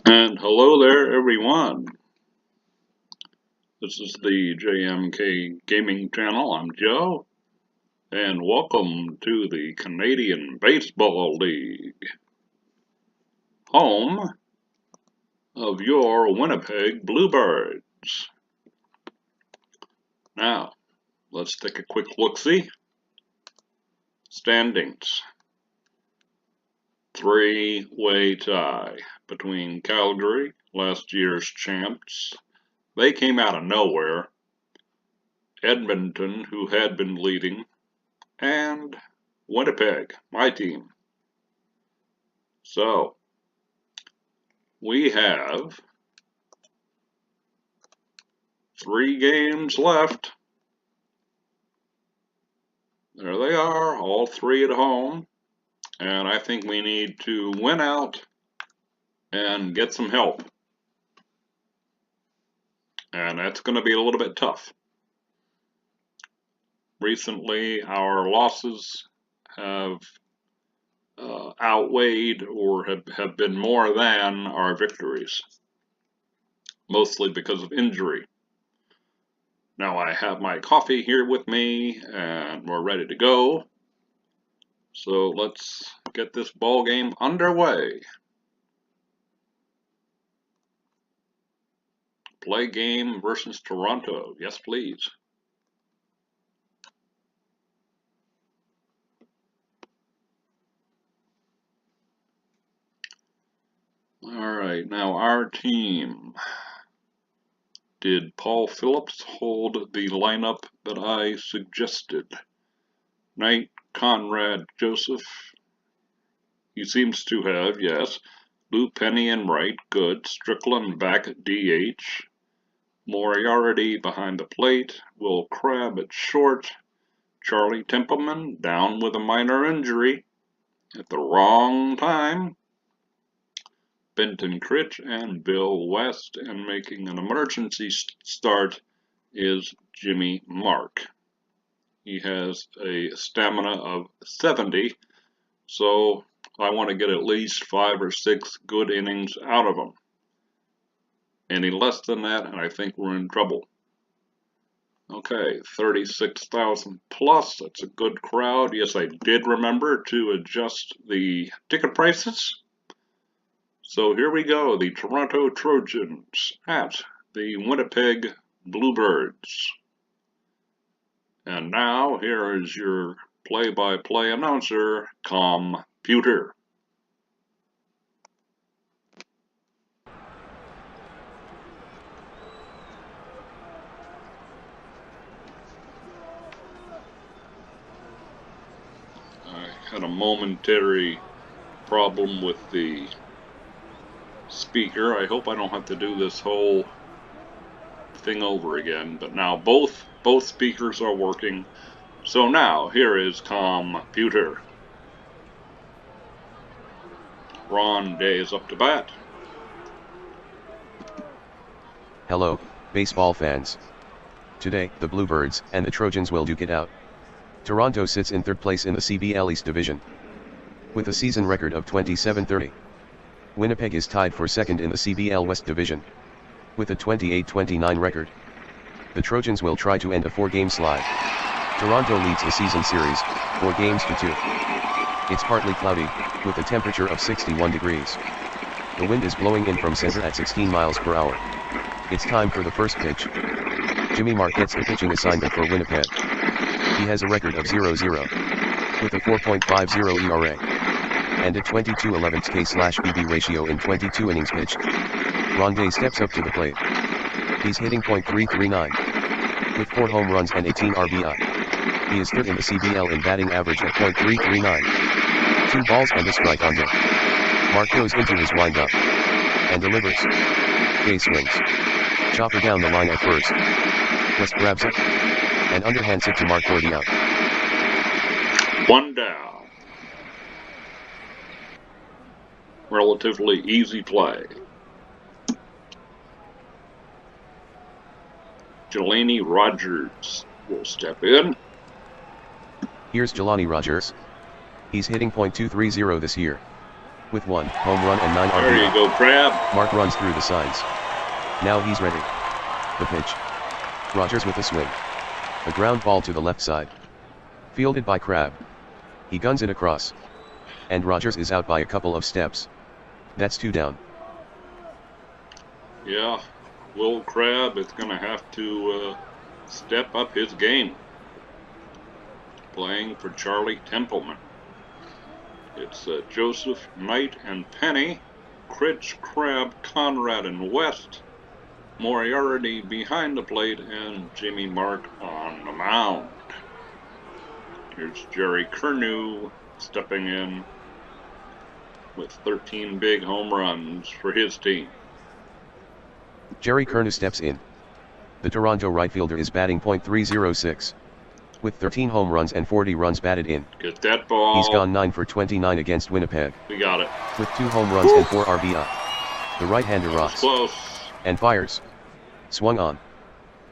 And hello there, everyone. This is the JMK Gaming Channel. I'm Joe, and welcome to the Canadian Baseball League, home of your Winnipeg Bluebirds. Now, let's take a quick look-see. Standings. Three-way tie between Calgary, last year's champs. They came out of nowhere. Edmonton, who had been leading, and Winnipeg, my team. So, we have 3 games left. There they are, all 3 at home. And I think we need to win out and get some help. And that's going to be a little bit tough. Recently, our losses have outweighed or have been more than our victories, mostly because of injury. Now I have my coffee here with me, and we're ready to go. So let's get this ball game underway. Play game versus Toronto. Yes, please. All right, now our team. Did Paul Phillips hold the lineup that I suggested? Knight, Conrad, Joseph. He seems to have, yes. Lou Penny in right, good. Strickland back at DH. Moriarty behind the plate. Will Crabb at short. Charlie Templeman down with a minor injury at the wrong time. Benton Critch and Bill West, and making an emergency start is Jimmy Mark. He has a stamina of 70, so I want to get at least 5 or 6 good innings out of him. Any less than that, and I think we're in trouble. Okay, 36,000 plus, that's a good crowd. Yes, I did remember to adjust the ticket prices. So here we go, the Toronto Trojans at the Winnipeg Bluebirds. And now, here is your play-by-play announcer, Computer. I had a momentary problem with the speaker. I hope I don't have to do this whole thing over again, but now both speakers are working. So now here is Computer. Ron Day is up to bat. Hello, baseball fans. Today, the Bluebirds and the Trojans will duke it out. Toronto sits in 3rd place in the CBL East Division, with a season record of 27-30. Winnipeg is tied for 2nd in the CBL West Division, with a 28-29 record. The Trojans will try to end a 4-game slide. Toronto leads the season series, 4 games to 2. It's partly cloudy, with a temperature of 61 degrees. The wind is blowing in from center at 16 miles per hour. It's time for the first pitch. Jimmy Mark gets the pitching assignment for Winnipeg. He has a record of 0-0, with a 4.50 ERA. And a 22/11 K/BB ratio in 22 innings pitched. Ron Day steps up to the plate. He's hitting .339, with 4 home runs and 18 RBI. He is 3rd in the CBL in batting average at .339. 2 balls and a strike on Day. Mark goes into his windup and delivers. Day swings. Chopper down the line at first. West grabs it. And underhands it to Mark for the out. 1 down. Relatively easy play. Jelani Rogers will step in. Here's Jelani Rogers. He's hitting .230 this year. With 1 home run and 9 RBI. There you go, Crab. Mark runs through the signs. Now he's ready. The pitch. Rogers with a swing. A ground ball to the left side. Fielded by Crab. He guns it across. And Rogers is out by a couple of steps. That's 2 down. Yeah, Will Crab is going to have to step up his game. Playing for Charlie Templeman. It's Joseph, Knight, and Penny, Critch, Crab, Conrad, and West, Moriarty behind the plate, and Jimmy Mark on the mound. Here's Jerry Curnew stepping in with 13 big home runs for his team. Jerry Curnew steps in. The Toronto right fielder is batting .306. With 13 home runs and 40 runs batted in. Get that ball. He's gone 9 for 29 against Winnipeg. We got it. With 2 home runs and 4 RBI. The right-hander rocks. Close. And fires. Swung on.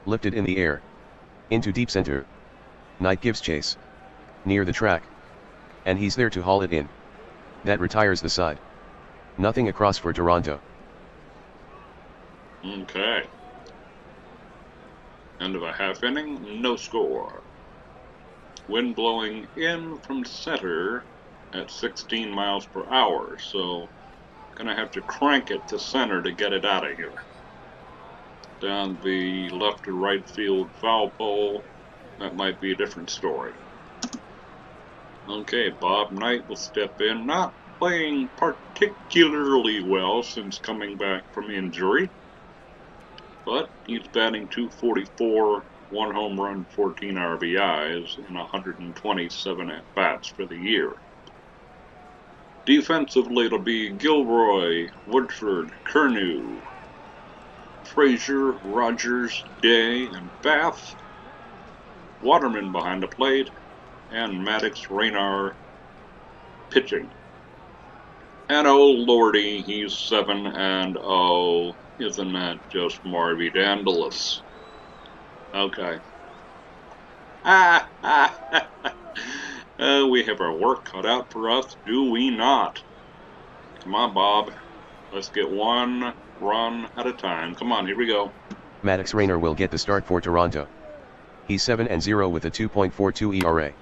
Lifted in the air. Into deep center. Knight gives chase. Near the track. And he's there to haul it in. That retires the side. Nothing across for Toronto. Okay. End of a half inning, no score. Wind blowing in from center at 16 miles per hour, so gonna have to crank it to center to get it out of here. Down the left to right field foul pole, that might be a different story. Okay, Bob Knight will step in, not playing particularly well since coming back from injury, but he's batting .244, 1 home run, 14 RBIs, and 127 at-bats for the year. Defensively, it'll be Gilroy, Woodford, Curnew, Frazier, Rogers, Day, and Bath. Waterman behind the plate, and Maddox Raynar pitching. And oh lordy, he's 7-0. Isn't that just Marvy-dandalous? Okay. We have our work cut out for us, do we not? Come on, Bob. Let's get 1 run at a time. Come on, here we go. Maddox Raynar will get the start for Toronto. He's 7-0 with a 2.42 ERA.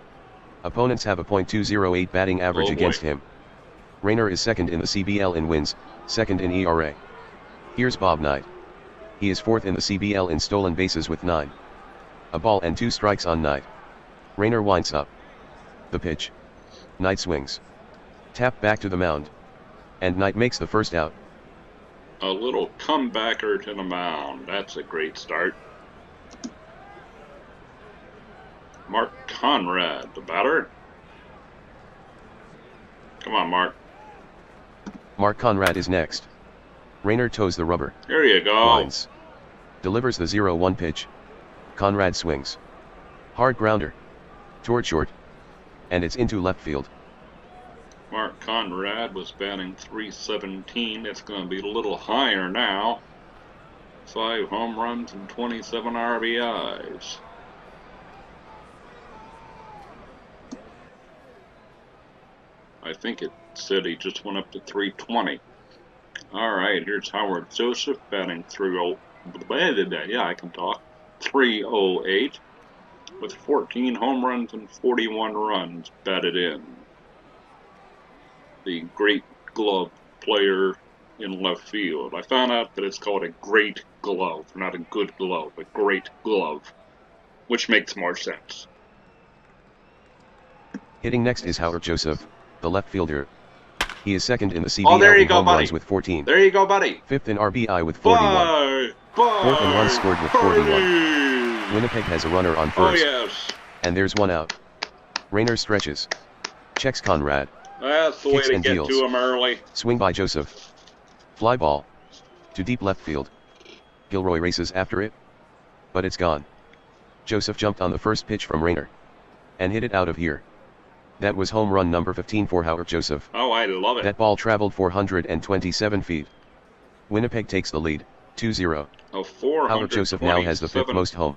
Opponents have a .208 batting average against him. Raynar is second in the CBL in wins, second in ERA. Here's Bob Knight. He is 4th in the CBL in stolen bases with 9. A ball and 2 strikes on Knight. Raynar winds up. The pitch. Knight swings. Tap back to the mound. And Knight makes the first out. A little comebacker to the mound. That's a great start. Mark Conrad, the batter. Come on, Mark. Mark Conrad is next. Raynar toes the rubber. Here you go. Winds. Delivers the 0-1 pitch. Conrad swings. Hard grounder. Toward short. And it's into left field. Mark Conrad was batting .317. It's going to be a little higher now. 5 home runs and 27 RBIs. I think it said he just went up to .320. Alright, here's Howard Joseph batting .308 with 14 home runs and 41 runs batted in. The great glove player in left field. I found out that it's called a great glove, not a good glove, a great glove, which makes more sense. Hitting next is Howard Joseph, the left fielder. He is second in the CBL in home runs with 14. There you go, buddy. 5th in RBI with 41. 4th in runs scored with 41. Winnipeg has a runner on first. Oh, yes. And there's 1 out. Raynar stretches. Checks Conrad. That's the way to get to him early. Swing by Joseph. Fly ball. To deep left field. Gilroy races after it. But it's gone. Joseph jumped on the first pitch from Raynar. And hit it out of here. That was home run number 15 for Howard Joseph. Oh, I love it. That ball traveled 427 feet. Winnipeg takes the lead, 2-0. Howard Joseph now has the 5th most home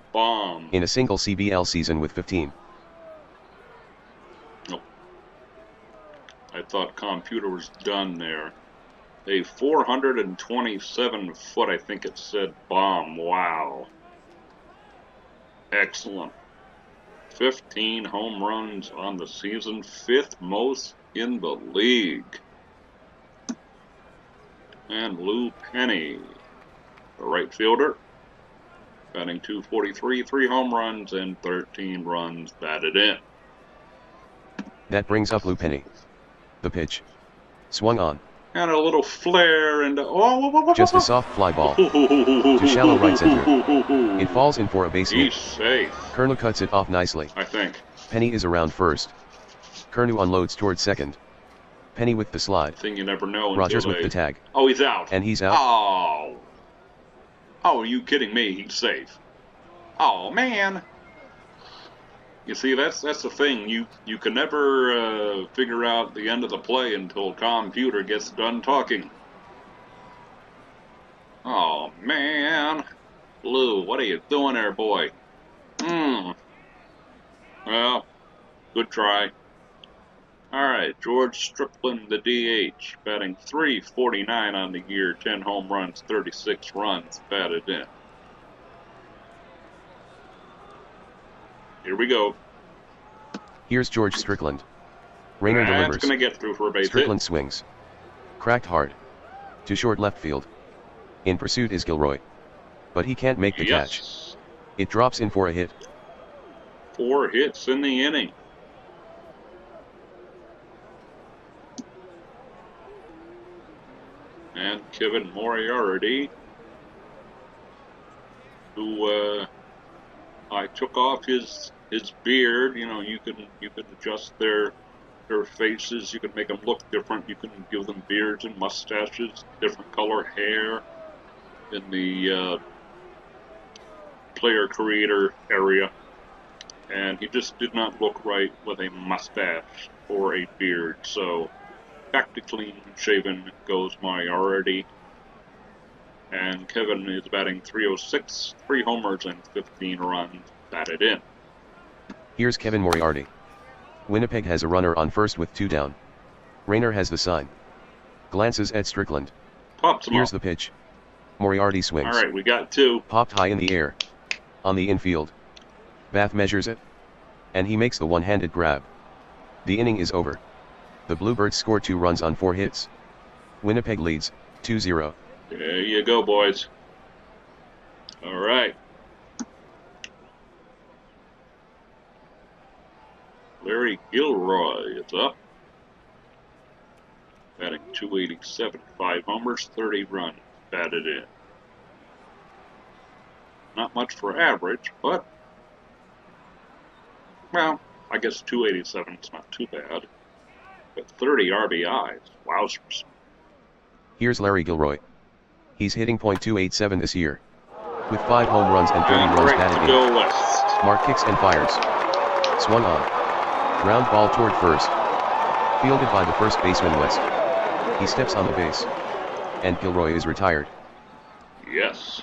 in a single CBL season with 15. I thought computer was done there. A 427 foot, I think it said, bomb. Wow. Excellent. 15 home runs on the season, 5th most in the league. And Lou Penny, the right fielder, batting .243, 3 home runs and 13 runs batted in. That brings up Lou Penny. The pitch. Swung on. And a little flare and just a soft fly ball to shallow right center. It falls in for a base hit. He's safe. Curnow cuts it off nicely. I think. Penny is around first. Curnow unloads towards second. Penny with the slide. Thing you never know. Rogers with the tag. Oh, he's out. And he's out. Oh. Oh, are you kidding me? He's safe. Oh man. You see, that's the thing. You can never figure out the end of the play until computer gets done talking. Oh man, Lou, what are you doing there, boy? Well, good try. All right, George Strickland, the DH, batting .349 on the year, 10 home runs, 36 runs batted in. Here we go. Here's George Strickland. Rayner delivers. That's going to get through for a base Strickland hit. Swings. Cracked hard. To short left field. In pursuit is Gilroy. But he can't make the catch. It drops in for a hit. 4 hits in the inning. And Kevin Moriarty, who I took off his beard. You know, you can adjust their faces. You can make them look different. You can give them beards and mustaches, different color hair in the player creator area. And he just did not look right with a mustache or a beard. So back to clean shaven goes Moriarty. And Kevin is batting .306, 3 homers and 15 runs batted in. Here's Kevin Moriarty. Winnipeg has a runner on first with 2 down. Rayner has the sign. Glances at Strickland. Pops him Here's up. the pitch. Moriarty swings. All right, we got 2. Popped high in the air. On the infield. Bath measures it. And he makes the one-handed grab. The inning is over. The Bluebirds score 2 runs on 4 hits. Winnipeg leads, 2-0. There you go, boys. All right. Larry Gilroy is up. Batting .287, 5 homers, 30 runs batted in. Not much for average, but, well, I guess .287 is not too bad. But 30 RBIs, wowzers. Here's Larry Gilroy. He's hitting .287 this year. With 5 home runs and 30 runs batted in. Mark kicks and fires. Swung on. Ground ball toward first. Fielded by the first baseman West. He steps on the base. And Gilroy is retired. Yes.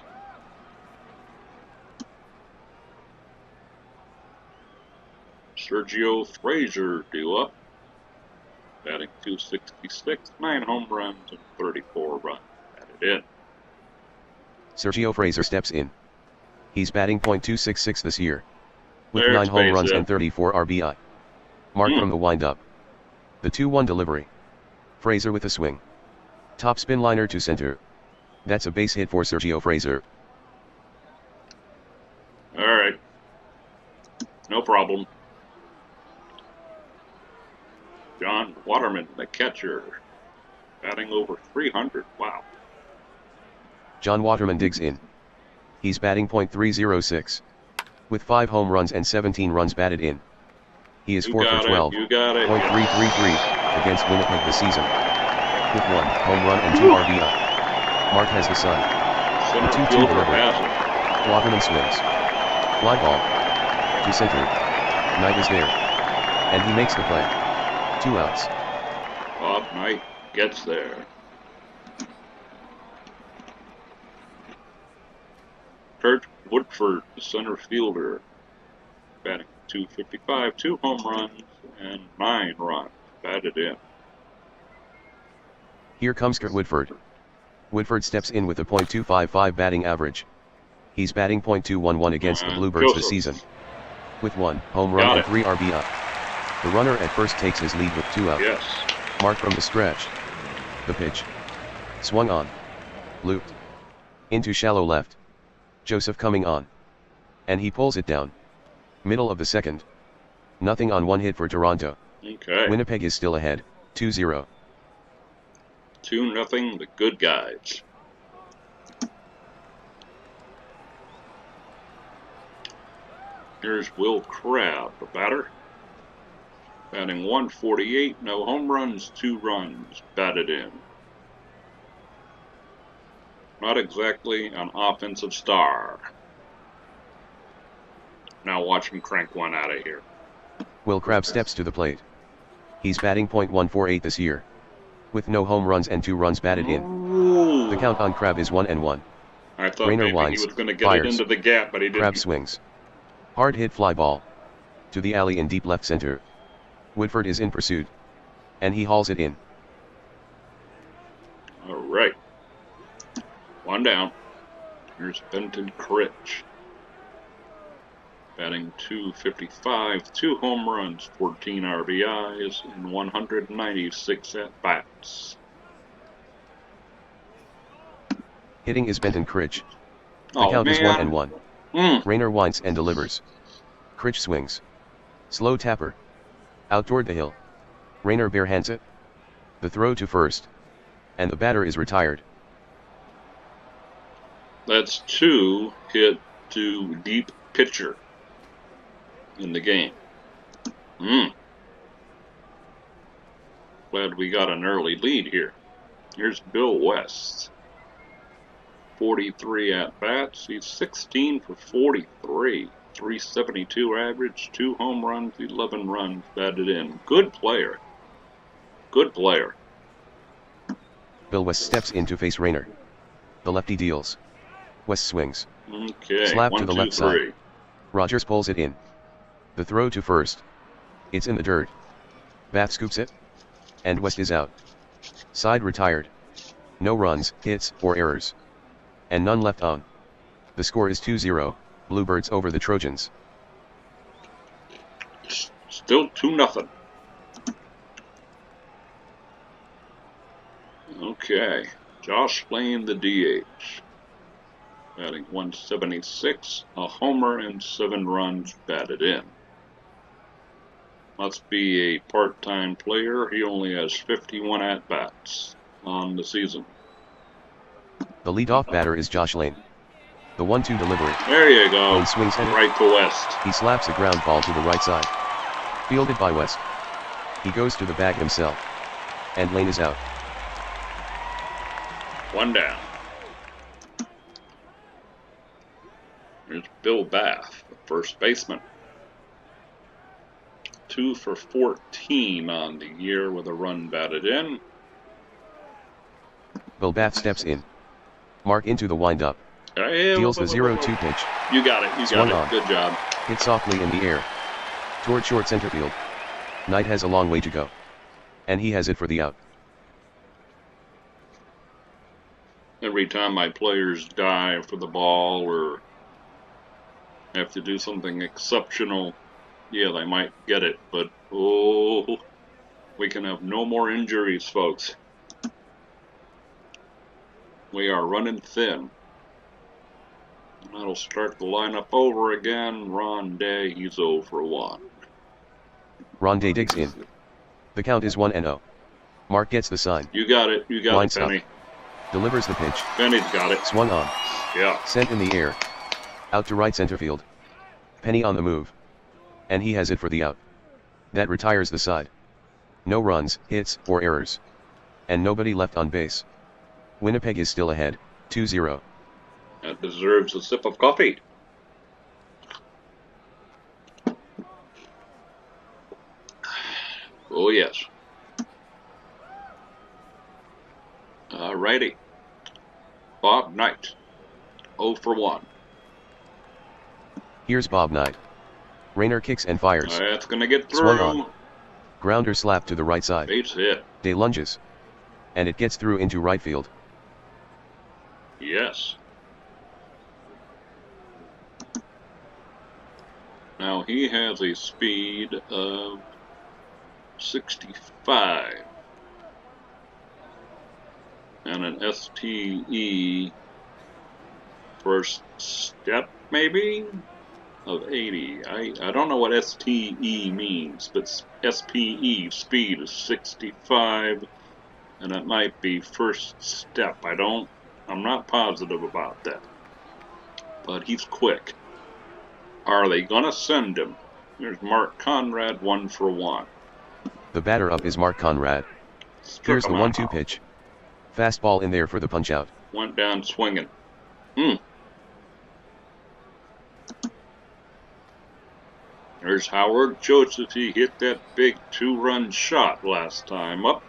Sergio Frazier due up. Batting .266, 9 home runs and 34 runs batted in. Sergio Frazier steps in. He's batting .266 this year. With There's 9 home runs hit. and 34 RBI. Mark from the windup. The 2-1 delivery. Frazier with a swing. Top spin liner to center. That's a base hit for Sergio Frazier. All right. No problem. John Waterman, the catcher, batting over 300. Wow. John Waterman digs in. He's batting .306. With 5 home runs and 17 runs batted in. He is 4 for 12. You got it. .333 against Winnipeg this season. With 1 home run and 2 RBI. Mark has the sign. The 2-2 delivery. Waterman swings. Fly ball. To center. Knight is there. And he makes the play. 2 outs. Bob Knight gets there. Kurt Woodford, the center fielder, batting .255, 2 home runs and 9 runs batted in. Here comes Kurt Woodford. Woodford steps in with a .255 batting average. He's batting .211 against the Bluebirds this season. With 1 home run and 3 RBI. The runner at first takes his lead with 2 out. Yes. Mark from the stretch. The pitch. Swung on. Looped. Into shallow left. Joseph coming on. And he pulls it down. Middle of the second. Nothing on 1 hit for Toronto. Okay. Winnipeg is still ahead, 2-0. 2-0, the good guys. Here's Will Crabb, the batter. Batting .148, no home runs, 2 runs batted in. Not exactly an offensive star. Now watch him crank one out of here. Will Crabb steps to the plate. He's batting .148 this year. With no home runs and 2 runs batted in. Ooh. The count on Crabb is 1-1. I thought Rainer maybe winds, he was going to get fires. it into the gap, but he didn't. Crabb swings. Hard hit fly ball. To the alley in deep left center. Woodford is in pursuit. And he hauls it in. All right. 1 down. Here's Benton Critch. Batting .255, 2 home runs, 14 RBIs, and 196 at-bats. Hitting is Benton Critch. The Oh, count is man. 1-1. Rainer winds and delivers. Critch swings. Slow tapper. Out toward the hill. Rainer barehands it. The throw to first. And the batter is retired. That's 2 hit to deep pitcher in the game. Glad we got an early lead here. Here's Bill West. 43 at-bats. He's 16 for 43. 372 average, 2 home runs, 11 runs batted in. Good player. Good player. Bill West steps in to face Rainer. The lefty deals. West swings. Okay, Slap 1, to the 2, left 3. side. Rogers pulls it in. The throw to first. It's in the dirt. Bat scoops it. And West is out. Side retired. No runs, hits, or errors. And none left on. The score is 2-0, Bluebirds over the Trojans. Still 2-0. Okay, Josh Lane, the DH. Batting .176, a homer and 7 runs batted in. Must be a part-time player. He only has 51 at-bats on the season. The leadoff batter is Josh Lane. The 1-2 delivery. There you go. Lane swings at it. Right to West. He slaps a ground ball to the right side. Fielded by West. He goes to the bag himself. And Lane is out. 1 down. Here's Bill Bath, the first baseman. 2 for 14 on the year with a run batted in. Bill Bath steps in. Mark into the windup. Deals the 0-2 pitch. You got it, you Swung got it. on. Good job. Hit softly in the air. Toward short center field. Knight has a long way to go. And he has it for the out. Every time my players dive for the ball or have to do something exceptional, yeah, they might get it, but oh, we can have no more injuries, folks. We are running thin. That'll start the lineup over again. Ron Day, he's 0 for 1. Ronday digs in. The count is 1-0. Mark gets the sign. You got it, Lines Penny. up. Delivers the pitch. Penny's got it. Swung on. Yeah. Sent in the air. Out to right center field. Penny on the move. And he has it for the out. That retires the side. No runs, hits, or errors. And nobody left on base. Winnipeg is still ahead, 2-0. That deserves a sip of coffee. Oh, yes. Alrighty. Bob Knight, 0 for 1. Here's Bob Knight. Rainer kicks and fires. That's going to get Swung through. on. Grounder slap to the right side. Base hit. Day lunges. and it gets through into right field. Yes. Now he has a speed of 65 and an SPE first step maybe of 80. I don't know what STE means, but SPE speed is 65 and it might be first step. I'm not positive about that, but he's quick. Are they gonna send him? There's Mark Conrad, 1 for 1. The batter up is Mark Conrad. Here's the 1-2 pitch. Fastball in there for the punch-out. Went down swinging. There's Howard Joseph. He hit that big 2-run shot last time up.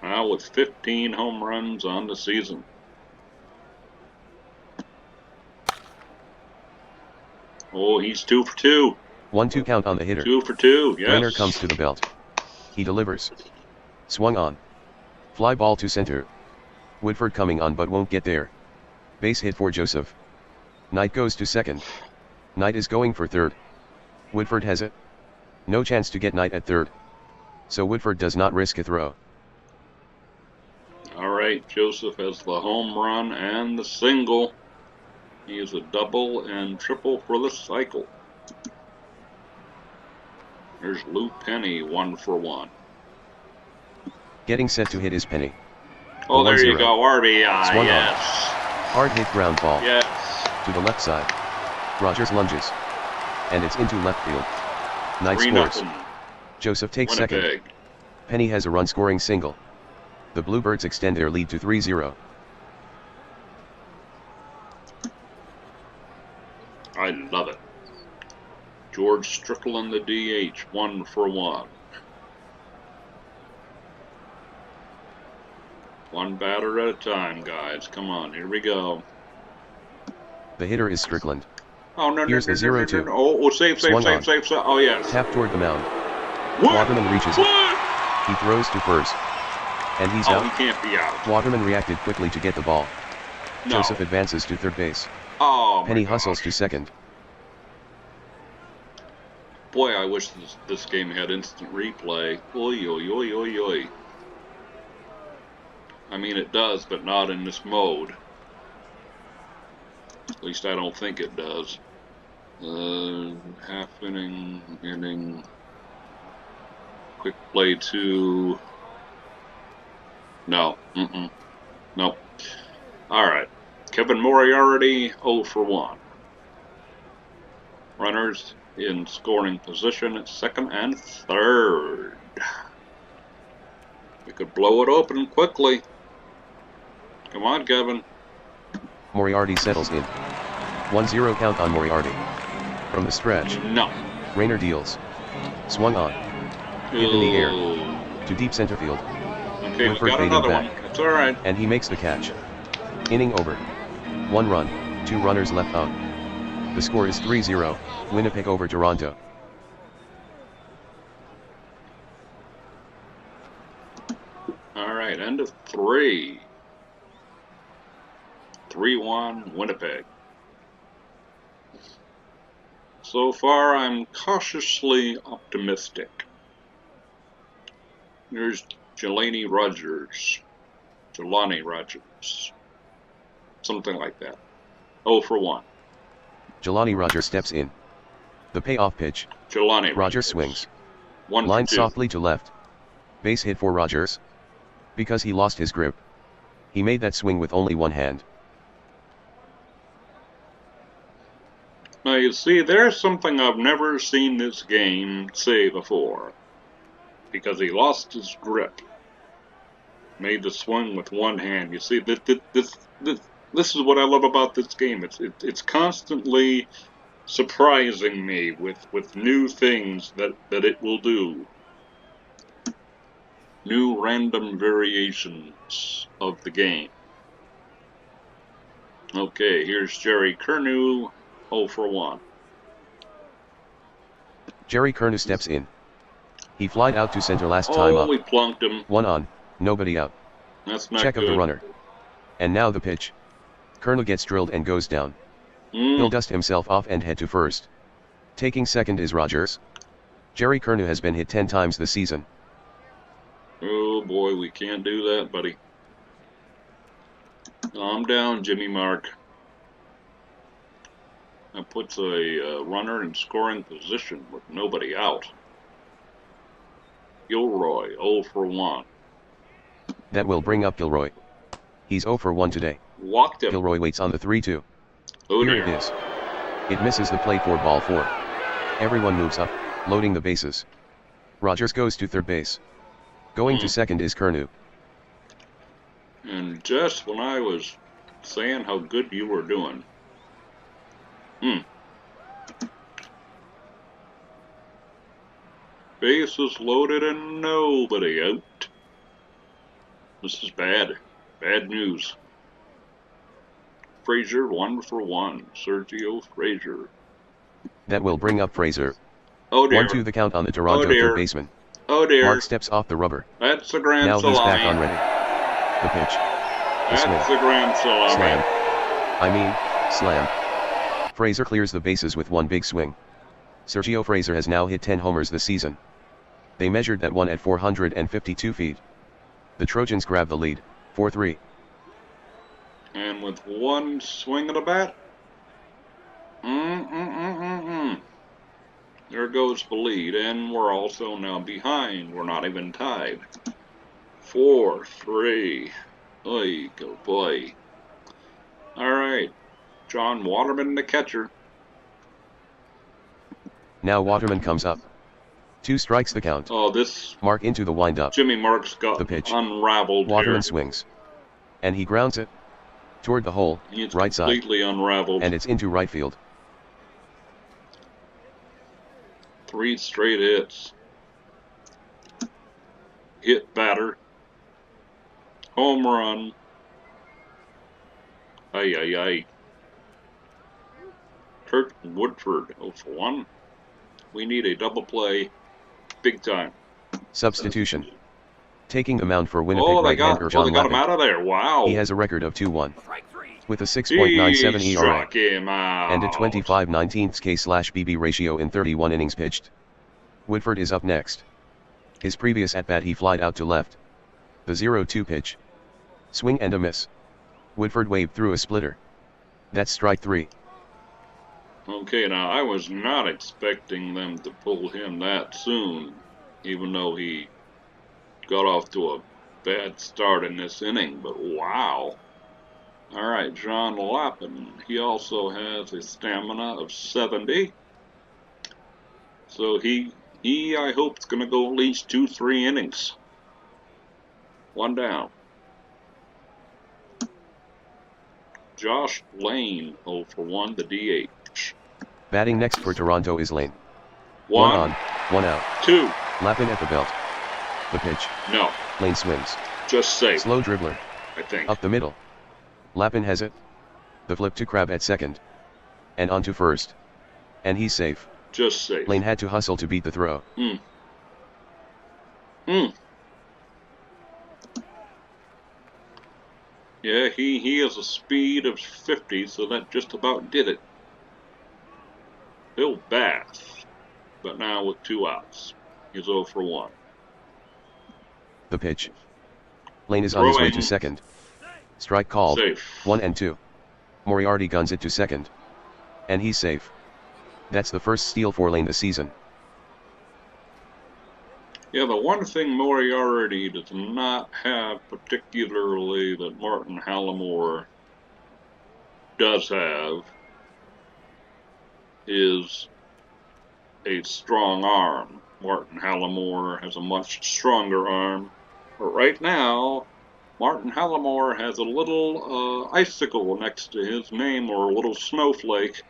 Now with 15 home runs on the season. Oh, he's 2 for 2. 1-2 count on the hitter. 2 for 2, yes. Rainer comes to the belt. He delivers. Swung on. Fly ball to center. Woodford coming on but won't get there. Base hit for Joseph. Knight goes to second. Knight is going for third. Woodford has it. No chance to get Knight at third. So Woodford does not risk a throw. All right, Joseph has the home run and the single. He is a double and triple for the cycle. There's Lou Penny, 1 for 1. Getting set to hit is Penny. Oh, there you go, RBI, Swung yes. On. Hard hit ground ball. Yes. To the left side. Rogers lunges. And it's into left field. Knight scores. 3-0. Joseph takes Winnipeg. second. Penny has a run-scoring single. The Bluebirds extend their lead to 3-0. I love it. George Strickland, the DH, 1 for 1. One batter at a time, guys. Come on, here we go. The hitter is Strickland. Oh, no, Here's the 0-2. Oh, save. Oh, yes. Tap toward the mound. What? Waterman reaches What? it. He throws to first. And he's out. He can't be out. Waterman reacted quickly to get the ball. No. Joseph advances to third base. Oh, Penny hustles to second. Boy, I wish this game had instant replay. Oy, oy, oy, oy, oy. I mean, it does, but not in this mode. At least I don't think it does. Half inning, quick play 2. No, nope. All right, Kevin Moriarty, 0 for 1. Runners in scoring position at second and third. We could blow it open quickly. Come on, Kevin. Moriarty settles in. 1-0 count on Moriarty. From the stretch. No. Rainer deals. Swung on. Hit in the air. To deep center field. Okay, we got another one. It's all right. And he makes the catch. Inning over. 1 run, 2 runners left on. The score is 3-0, Winnipeg over Toronto. All right, end of 3. 3-1 Winnipeg. So far, I'm cautiously optimistic. Here's Jelani Rogers. Something like that. 0 for 1. Jelani Rogers steps in. The payoff pitch. Jelani Rogers swings. 1 for 2. Line softly to left. Base hit for Rogers. Because he lost his grip. He made that swing with only one hand. Now you see, there's something I've never seen this game say before. Because he lost his grip. Made the swing with one hand. You see, this is what I love about this game. It's constantly surprising me with new things that it will do. New random variations of the game. Okay, here's Jerry Curnew, 0 for 1. Jerry Curnew steps in. He flied out to center last time up. Oh, we plunked him. 1 on, nobody out. That's not Check good. of the runner. And now the pitch. Curnow gets drilled and goes down. He'll dust himself off and head to first. Taking second is Rogers. Jerry Curnow has been hit 10 times this season. Oh boy, we can't do that, buddy. Calm down, Jimmy Mark. That puts a runner in scoring position with nobody out. Gilroy, 0 for 1. That will bring up Gilroy. He's 0 for 1 today. Walked him. Gilroy waits on the 3-2. Oh, Here dear. it is. It misses the plate for ball 4. Everyone moves up, loading the bases. Rogers goes to third base. Going to second is Curnow. And just when I was saying how good you were doing. Bases loaded and nobody out. This is bad. Bad news. Frazier, 1 for 1. Sergio Frazier. That will bring up Frazier. Oh dear. 1-2 the count on the Toronto Oh, dear. third baseman. Oh dear. Mark steps off the rubber. That's a grand Now salami. he's back on ready. The pitch. The That's swing. a grand salami. Slam. Frazier clears the bases with one big swing. Sergio Frazier has now hit 10 homers this season. They measured that one at 452 feet. The Trojans grab the lead, 4-3. And with one swing of the bat. There goes the lead, and we're also now behind. We're not even tied. 4-3. Oy, go boy. All right. John Waterman, the catcher. Now Waterman comes up. 2 strikes the count. Oh, this Mark into the windup. Jimmy Mark's got The pitch. unraveled Waterman here. swings. And he grounds it. Toward the hole, It's right side. completely unraveled. And it's into right field. 3 straight hits. Hit batter. Home run. Ay. Kurt Woodford, 0 for 1. We need a double play. Big time. Substitution. Taking the mound for Winnipeg Oh, they right-hander got John him Lappin. out of there. Wow. He has a record of 2-1. With a He 6.97 ERA. struck him out. And a 25/19 K/BB ratio in 31 innings pitched. Woodford is up next. His previous at-bat he flied out to left. The 0-2 pitch. Swing and a miss. Woodford waved through a splitter. That's strike 3. Okay, now I was not expecting them to pull him that soon, even though he got off to a bad start in this inning, but wow. All right, John Lappin, he also has a stamina of 70. So he I hope is going to go at least 2-3 innings. 1 down. Josh Lane, 0 for 1, the DH. Batting next for Toronto is Lane. 1 on, 1 out. 2. Lappin at the belt. The pitch. No, Lane swings. just safe, Slow dribbler. I think. Up the middle. Lappin has it. The flip to Crab at second. And on to first. And he's safe. Just safe. Lane had to hustle to beat the throw. Yeah, he has a speed of 50, so that just about did it. Bill Bass, but now with 2 outs. He's 0 for 1. The pitch. Lane is on his way to Throwing. second. Strike called. Safe. 1 and 2. Moriarty guns it to second. And he's safe. That's the first steal for Lane this season. Yeah, the one thing Moriarty does not have particularly that Martin Hallamore does have is a strong arm. Martin Hallamore has a much stronger arm. But right now, Martin Hallamore has a little icicle next to his name, or a little snowflake,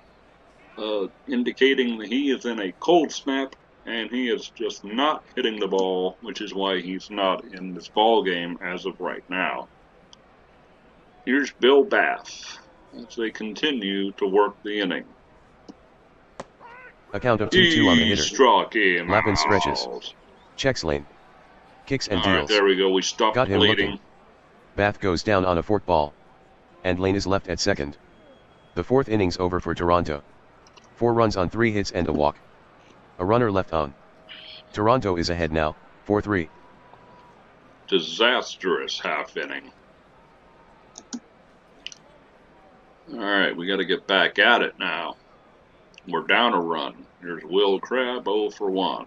indicating that he is in a cold snap, and he is just not hitting the ball, which is why he's not in this ball game as of right now. Here's Bill Bass as they continue to work the inning. A count of 2-2 on the He hitter. struck him Lappin out. stretches. Checks lane. Kicks and All right, deals. there we go. We stopped Got him bleeding. looking. Bath goes down on a fork ball. And Lane is left at second. The fourth innings over for Toronto. 4 runs on 3 hits and a walk. A runner left on. Toronto is ahead now, 4-3. Disastrous half inning. All right, we got to get back at it now. We're down a run. Here's Will Crabb, 0 for 1.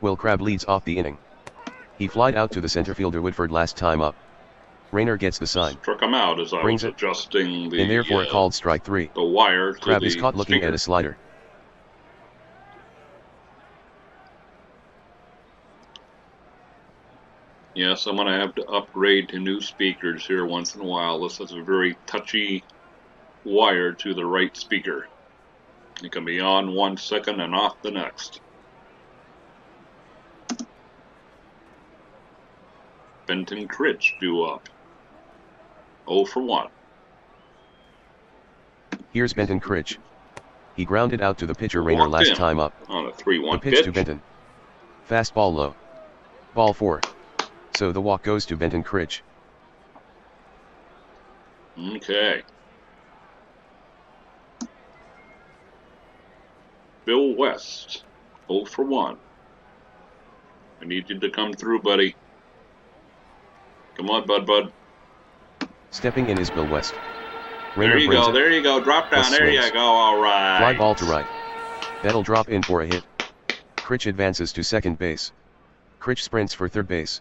Will Crabb leads off the inning. He flied out to the center fielder Woodford last time up. Rayner gets the sign. Struck him out as I Brings was it. adjusting the In there for a called strike 3. the wire to Crabb the is caught looking speaker. at a slider. Yes, I'm going to have to upgrade to new speakers here once in a while. This is a very touchy wire to the right speaker. It can be on 1 second and off the next. Benton Critch due up. 0 for 1. Here's Benton Critch. He grounded out to the pitcher Rayner Walked last in time up. on a 3-1 The pitch to Benton. Fastball low. Ball 4. So the walk goes to Benton Critch. Okay. Bill West, 0 for 1. I need you to come through, buddy. Come on, bud. Stepping in is Bill West. There Rayner you brings go, it. there you go. Drop down, West there you swings. go, all right. Fly ball to right. That'll drop in for a hit. Critch advances to second base. Critch sprints for third base.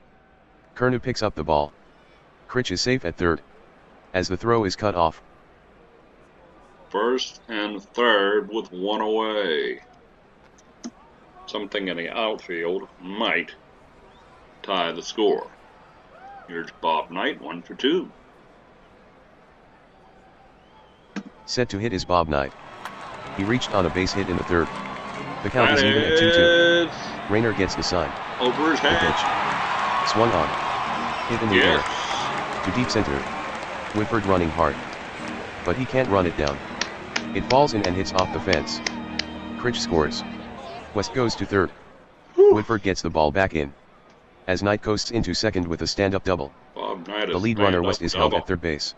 Kernu picks up the ball. Critch is safe at third. As the throw is cut off. First and third with 1 away. Something in the outfield might tie the score. Here's Bob Knight, 1 for 2. Set to hit is Bob Knight. He reached on a base hit in the third. The count That is even at 2-2. Rayner gets the sign. over his The head. pitch. Swung on. Hit in the Yes. air. To deep center. Woodford running hard. But he can't run it down. It falls in and hits off the fence. Critch scores. West goes to third. Woodford gets the ball back in. As Knight coasts into second with a stand-up double. Bob Knight The lead runner West is held at third base.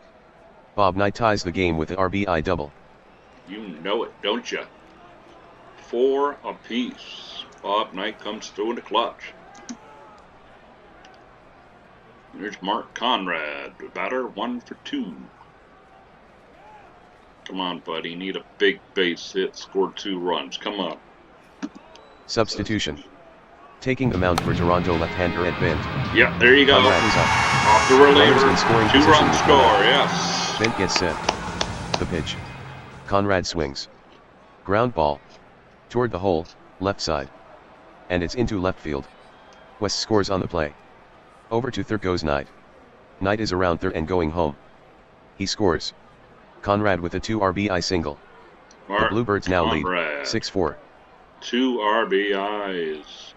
Bob Knight ties the game with the RBI double. You know it, don't you? 4 apiece. Bob Knight comes through in the clutch. Here's Mark Conrad, the batter, 1 for 2. Come on, buddy. Need a big base hit. Scored 2 runs. Come on. Substitution. Taking the mound for Toronto left-hander Ed Bent. Yeah, there you go. Conrad is up. Off the reliever. Runners in scoring 2 position run with score, Conrad. yes. Bent gets set. The pitch. Conrad swings. Ground ball. Toward the hole, left side. And it's into left field. West scores on the play. Over to third goes Knight. Knight is around third and going home. He scores. Conrad with a 2 RBI single. The Bluebirds now lead, 6-4. 2 RBIs.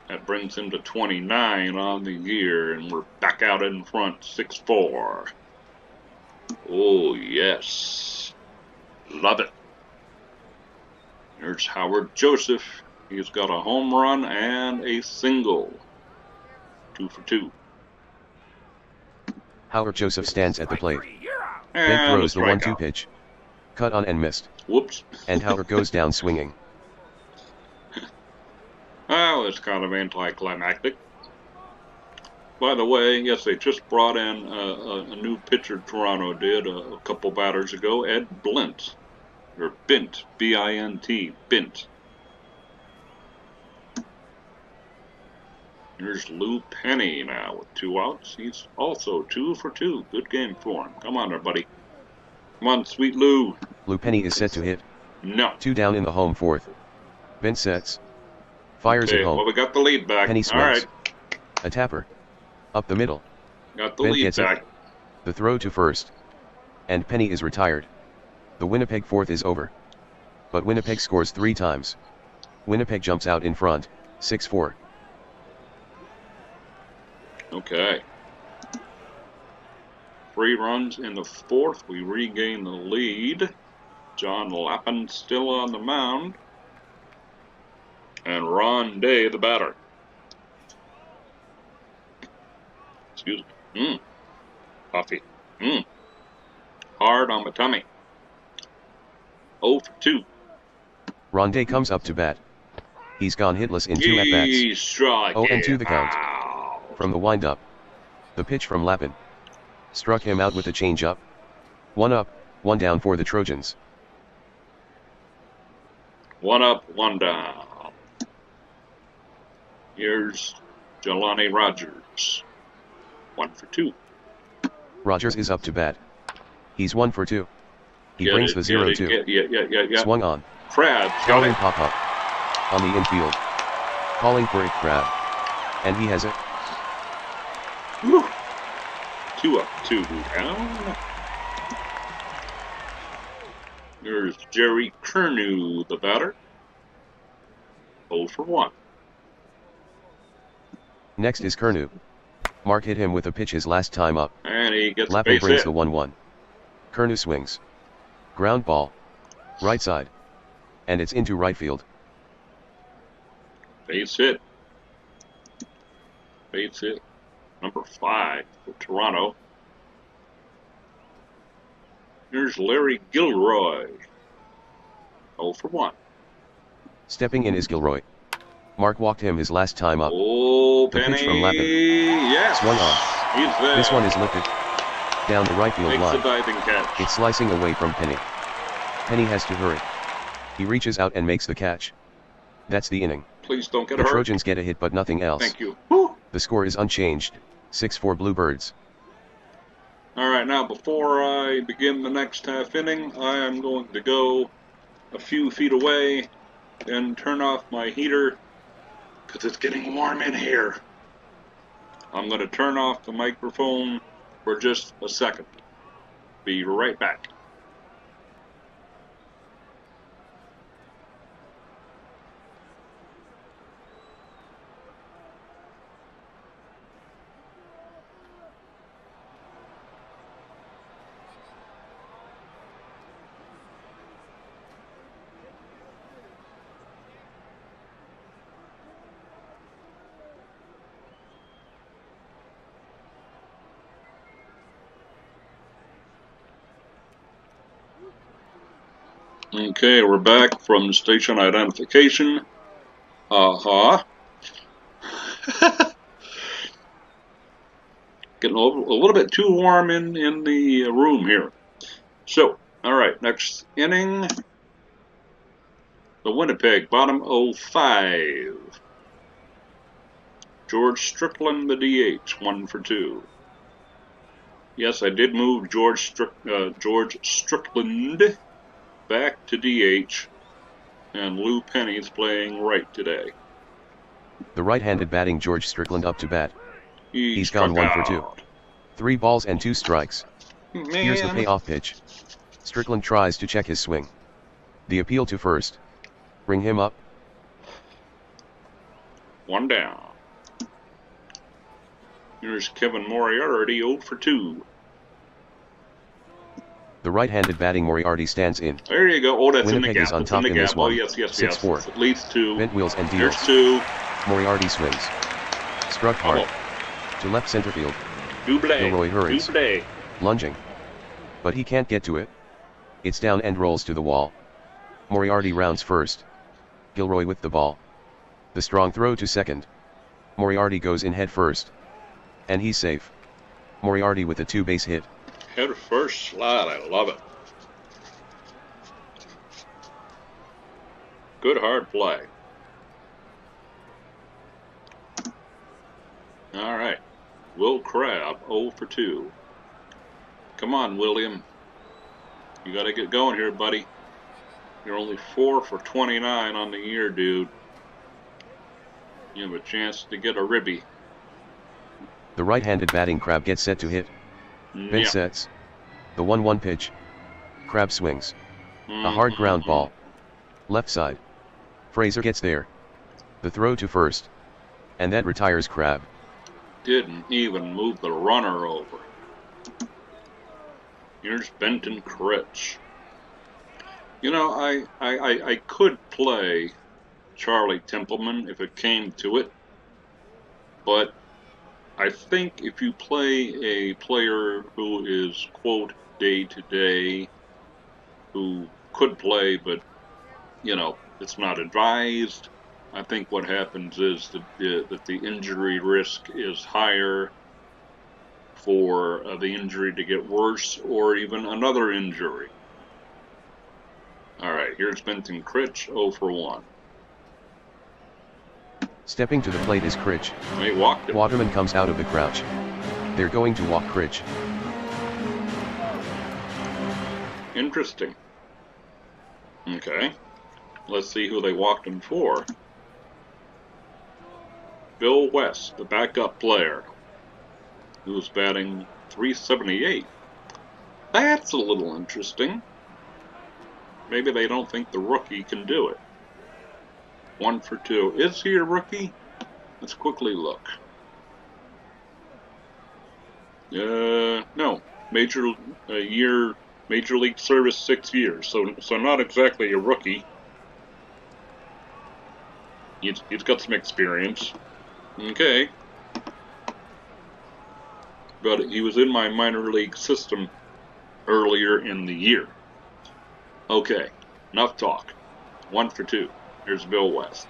That brings him to 29 on the year, and we're back out in front, 6-4. Oh, yes. Love it. There's Howard Joseph. He's got a home run and a single. 2 for 2. Howard Joseph stands at the plate. Bent And throws the 1-2 strikeout. pitch. Cut on and missed. Whoops. And Howard goes down swinging. Well, it's kind of anticlimactic. By the way, yes, they just brought in a new pitcher. Toronto did a couple batters ago, Ed Blint. Or Bint, B-I-N-T, Bint. Here's Lou Penny now with 2 outs. He's also 2 for 2. Good game for him. Come on there, buddy. Come on, sweet Lou. Lou Penny is set to hit. No. 2 down in the home fourth. Bent sets. Fires Okay, at home. well, we got the lead back. Penny All swings. right, A tapper. Up the middle. got the Bent lead gets back. it. The throw to first. And Penny is retired. The Winnipeg fourth is over. But Winnipeg scores 3 times. Winnipeg jumps out in front, 6-4. Okay. 3 runs in the fourth. We regain the lead. John Lappin still on the mound. And Ron Day, the batter. Excuse me. Coffee. Hard on my tummy. 0 for 2. Ronday comes up to bat. He's gone hitless in 2 at-bats. Struck 0-2 the count. out. From the windup. The pitch from Lappin. Struck him out with a changeup. 1 up, 1 down for the Trojans. 1 up, 1 down. Here's Jelani Rogers. 1 for 2. Rogers is up to bat. He's 1 for 2. He brings the 0-2. Yeah. Swung on. Crab. Calling pop-up. On the infield. Calling for it, Crab. And he has it. Whew. 2 up, 2 down. There's Jerry Kernew, the batter. 0 for 1. Next is Kernew. Mark hit him with a pitch his last time up. And he gets Lappin base brings hit. the 1-1. Kernew swings. Ground ball. Right side. And it's into right field. Base hit. Base hit. Number 5 for Toronto. Here's Larry Gilroy. 0 for 1. Stepping in is Gilroy. Mark walked him his last time up. Oh, The Penny. pitch from Lappin. Yes. Swung on. He's there. This one is lifted. Down the right field Makes line. the diving catch. It's slicing away from Penny. Penny has to hurry. He reaches out and makes the catch. That's the inning. Please don't get The hurt. Trojans get a hit but nothing else. Thank you. Woo. The score is unchanged. 6-4 Bluebirds. All right, now before I begin the next half inning, I am going to go a few feet away and turn off my heater because it's getting warm in here. I'm going to turn off the microphone for just a second. Be right back. Okay, we're back from station identification. Getting a little bit too warm in the room here. So, all right, next inning. The Winnipeg, bottom 05. George Strickland, the DH, 1 for 2. Yes, I did move George Strickland back to DH, and Lou Penny's playing right today. The right-handed batting George Strickland up to bat. He's gone struck 1 for 2. out. 3 balls and 2 strikes. Man. Here's the payoff pitch. Strickland tries to check his swing. The appeal to first. Bring him up. 1 down. Here's Kevin Moriarty, 0 for 2. The right-handed batting Moriarty stands in. There you go. Oh, that's Winnipeg in the gap. is on It's top in the in this gap. one. Oh, yes. 6-4. It's at least 2. Bent wheels and deals. Here's 2. Moriarty swings. Struck hard. Oh. To left center field. Double. Gilroy hurries. Double. Lunging. But he can't get to it. It's down and rolls to the wall. Moriarty rounds first. Gilroy with the ball. The strong throw to second. Moriarty goes in head first. And he's safe. Moriarty with a 2-base hit. Head first slide. I love it. Good hard play. All right. Will Crabb, 0 for 2. Come on, William. You got to get going here, buddy. You're only 4 for 29 on the year, dude. You have a chance to get a ribby. The right-handed batting Crabb gets set to hit. Bent sets. The 1-1 pitch. Crabb swings. A hard ground ball. Left side. Fraser gets there. The throw to first. And that retires Crabb. Didn't even move the runner over. Here's Benton Critch. You know, I could play Charlie Templeman if it came to it. But I think if you play a player who is, quote, day-to-day, who could play, but, you know, it's not advised, I think what happens is that the injury risk is higher for the injury to get worse or even another injury. All right, here's Benton Critch, 0 for 1. Stepping to the plate is Critch. They walked him. Waterman comes out of the crouch. They're going to walk Critch. Interesting. Okay, let's see who they walked him for. Bill West, the backup player, who's batting .378. That's a little interesting. Maybe they don't think the rookie can do it. 1 for 2. Is he a rookie? Let's quickly look. No. Major League service 6 years. So not exactly a rookie. He's got some experience. Okay. But he was in my minor league system earlier in the year. Okay, enough talk. 1 for 2. Here's Bill West.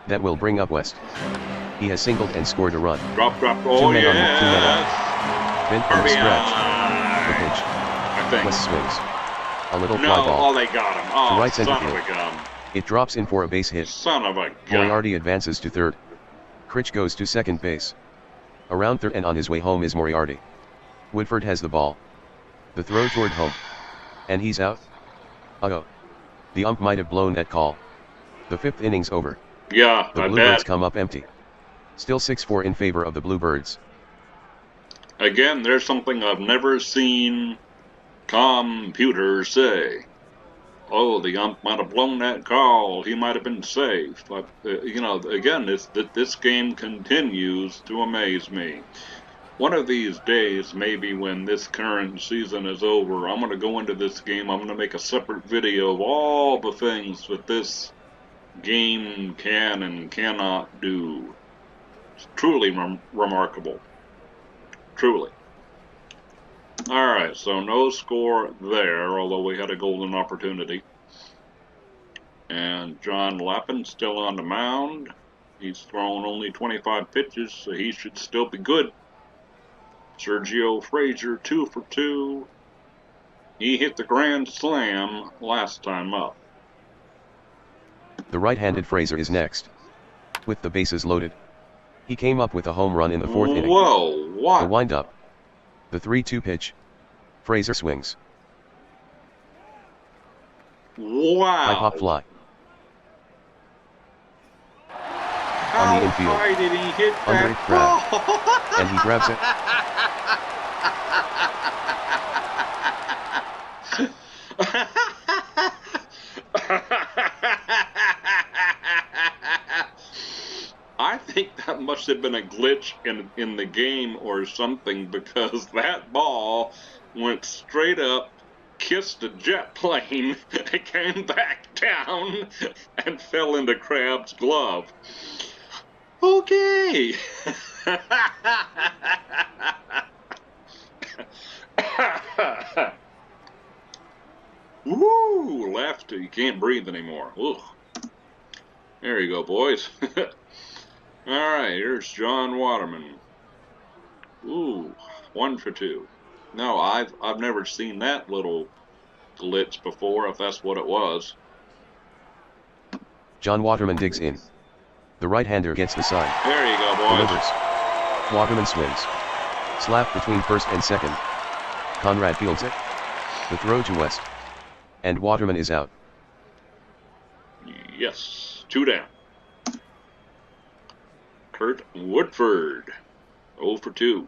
That will bring up West. He has singled and scored a run. Drop. Oh, 2 men on, 2 men yes. out. Bent for the stretch. The pitch. I think. West swings. A little fly No, ball. oh, they got him. Oh, To right center son of field. a gun. It drops in for a base hit. Son of a gun. Moriarty advances to third. Critch goes to second base. Around third and on his way home is Moriarty. Woodford has the ball. The throw toward home. And he's out. Uh-oh. The ump might have blown that call. The 5th inning's over. Yeah, The I Bluebirds bet. come up empty. Still 6-4 in favor of the Bluebirds. Again, there's something I've never seen computers say. Oh, the ump might have blown that call. He might have been safe. But, you know, again, this game continues to amaze me. One of these days, maybe when this current season is over, I'm going to go into this game. I'm going to make a separate video of all the things that this game can and cannot do. It's truly remarkable. Truly. Alright, so no score there, although we had a golden opportunity. And John Lappin still on the mound. He's thrown only 25 pitches, so he should still be good. Sergio Frazier, 2 for 2. He hit the grand slam last time up. The right-handed Frazier is next. With the bases loaded. He came up with a home run in the 4th inning. Whoa, what? The wind-up. The 3-2 pitch. Frazier swings. Wow. High pop fly. How On the infield. high did he hit Under that it, grab. ball? And he grabs it. I think that must have been a glitch in the game or something, because that ball went straight up, kissed a jet plane, came back down, and fell into Crab's glove. Okay. Woo! Left. You can't breathe anymore. Ugh. There you go, boys. Alright, here's John Waterman. Ooh, 1 for 2. No, I've never seen that little glitch before, if that's what it was. John Waterman digs in. The right-hander gets the sign. There you go, boys. Delivers. Waterman swings. Slap between first and second. Conrad fields it. The throw to West. And Waterman is out. Yes, 2 down. Kurt Woodford, 0 for 2.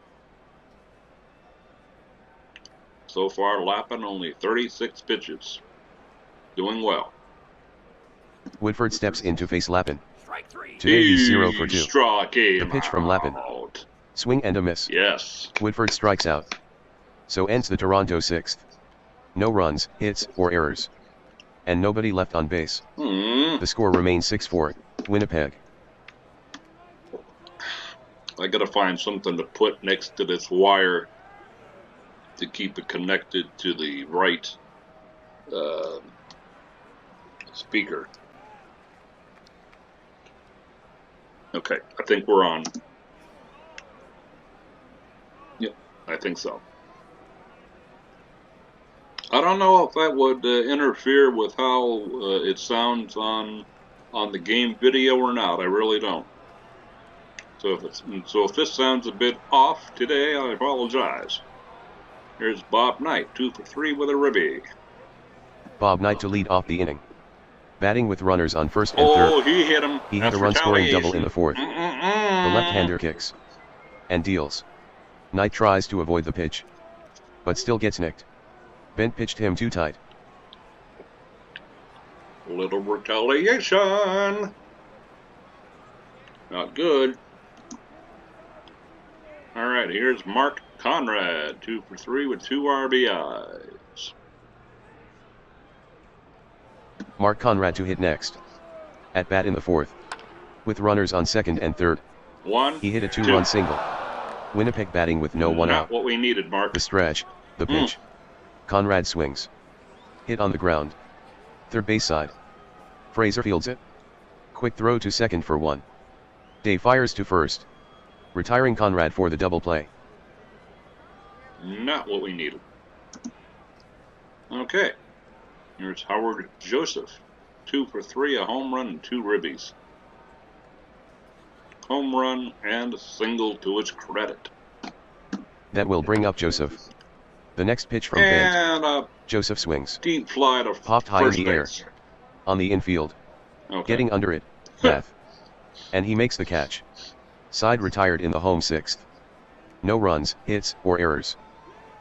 So far, Lappin only 36 pitches. Doing well. Woodford steps in to face Lappin. Today he's 0 for 2. Struck him The pitch from Lappin. out. Swing and a miss. Yes. Woodford strikes out. So ends the Toronto 6th. No runs, hits, or errors. and nobody left on base. The score remains 6-4, Winnipeg. I gotta find something to put next to this wire to keep it connected to the right speaker. Okay, I think we're on. Yep, I think so. I don't know if that would interfere with how it sounds on the game video or not. I really don't. So if this sounds a bit off today, I apologize. Here's Bob Knight, 2 for 3 with a ribby. Bob Knight to lead off the inning. Batting with runners on first and third. Oh, he hit him. He hit a run-scoring double in the fourth. The left-hander kicks and deals. Knight tries to avoid the pitch, but still gets nicked. Bent pitched him too tight. Little retaliation. Not good. All right, here's Mark Conrad, 2 for 3 with 2 RBIs. Mark Conrad to hit next. At bat in the fourth. With runners on second and third. He hit a two-run single. Winnipeg batting with no one out. Not what we needed, Mark. The stretch, the pitch. Conrad swings. Hit on the ground. Third base side. Fraser fields it. Quick throw to second for 1. Day fires to first. Retiring Conrad for the double play. Not what we needed. Okay. Here's Howard Joseph. 2 for 3, a home run and 2 ribbies. Home run and a single to his credit. That will bring up Joseph. The next pitch from Bent. Joseph swings. Deep fly to popped high in the air. On the infield. Getting under it. Bath. And he makes the catch. Side retired in the home sixth. No runs, hits, or errors.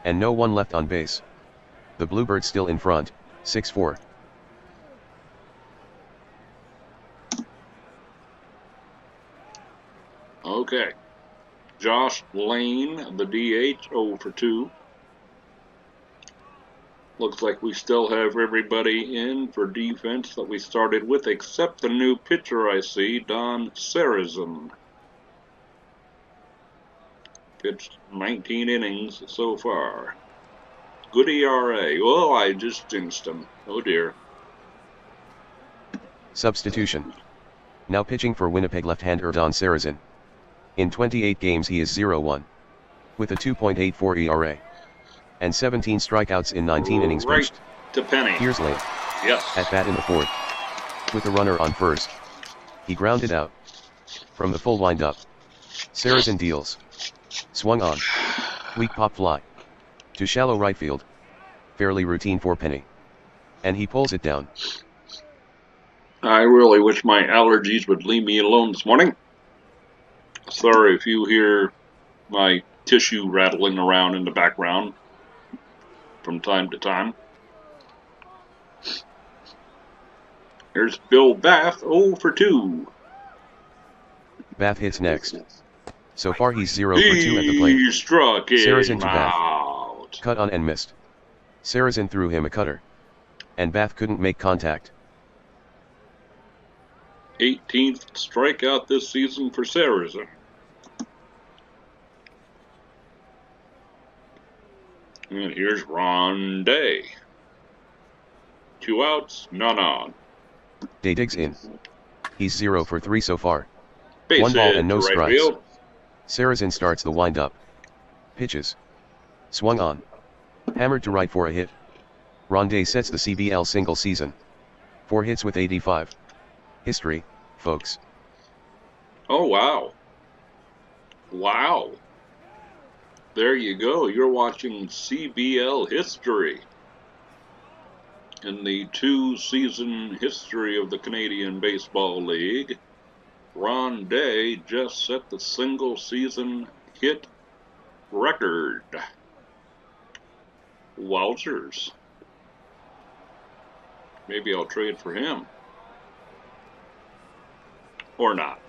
And no one left on base. The Bluebirds still in front, 6-4. Okay. Josh Lane, the DH, 0 for 2. Looks like we still have everybody in for defense that we started with, except the new pitcher I see, Don Sarrazin. Pitched 19 innings so far. Good ERA. Oh, I just jinxed him. Oh dear. Substitution. Now pitching for Winnipeg left-hander Don Sarrazin. In 28 games he is 0-1. With a 2.84 ERA. And 17 strikeouts in 19 innings pitched. To Penny. Here's Lane. Yes. At bat in the fourth. With a runner on first. He grounded out. From the full windup. Sarrazin deals. Swung on. Weak pop fly. To shallow right field. Fairly routine for Penny. And he pulls it down. I really wish my allergies would leave me alone this morning. Sorry if you hear my tissue rattling around in the background from time to time. Here's Bill Bath, 0 for 2. Bath hits next. So far he's 0 for 2 at the plate. He struck him Sarrazin to out. Bath. Cut on and missed. Sarrazin threw him a cutter. And Bath couldn't make contact. 18th strikeout this season for Sarrazin. And here's Ron Day. 2 outs, none on. Day digs in. He's 0 for 3 so far. Base 1 ball and no right strikes. Field. Sarrazin starts the windup. Pitches. Swung on. Hammered to right for a hit. Ron Day sets the CBL single season. 4 hits with 85. History, folks. Oh, wow. Wow. There you go. You're watching CBL history. In the 2-season history of the Canadian Baseball League, Ron Day just set the single-season hit record. Wowzers. Maybe I'll trade for him. Or not.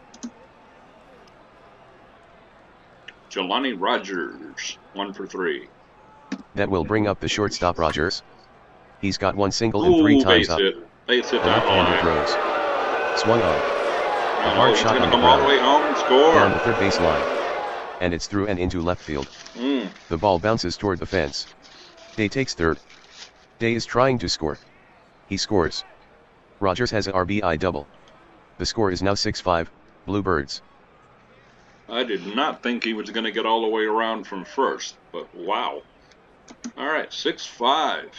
Jelani Rogers, 1 for 3. That will bring up the shortstop Rogers. He's got one single and 3 times up. Base hit The that left-hander line. throws. Swung on. A hard He's shot gonna on the come all the way ground. home and score. Down the third base line. And it's through and into left field. The ball bounces toward the fence. Day takes third. Day is trying to score. He scores. Rogers has a RBI double. The score is now 6-5, Bluebirds. I did not think he was going to get all the way around from first, but wow. All right, 6-5.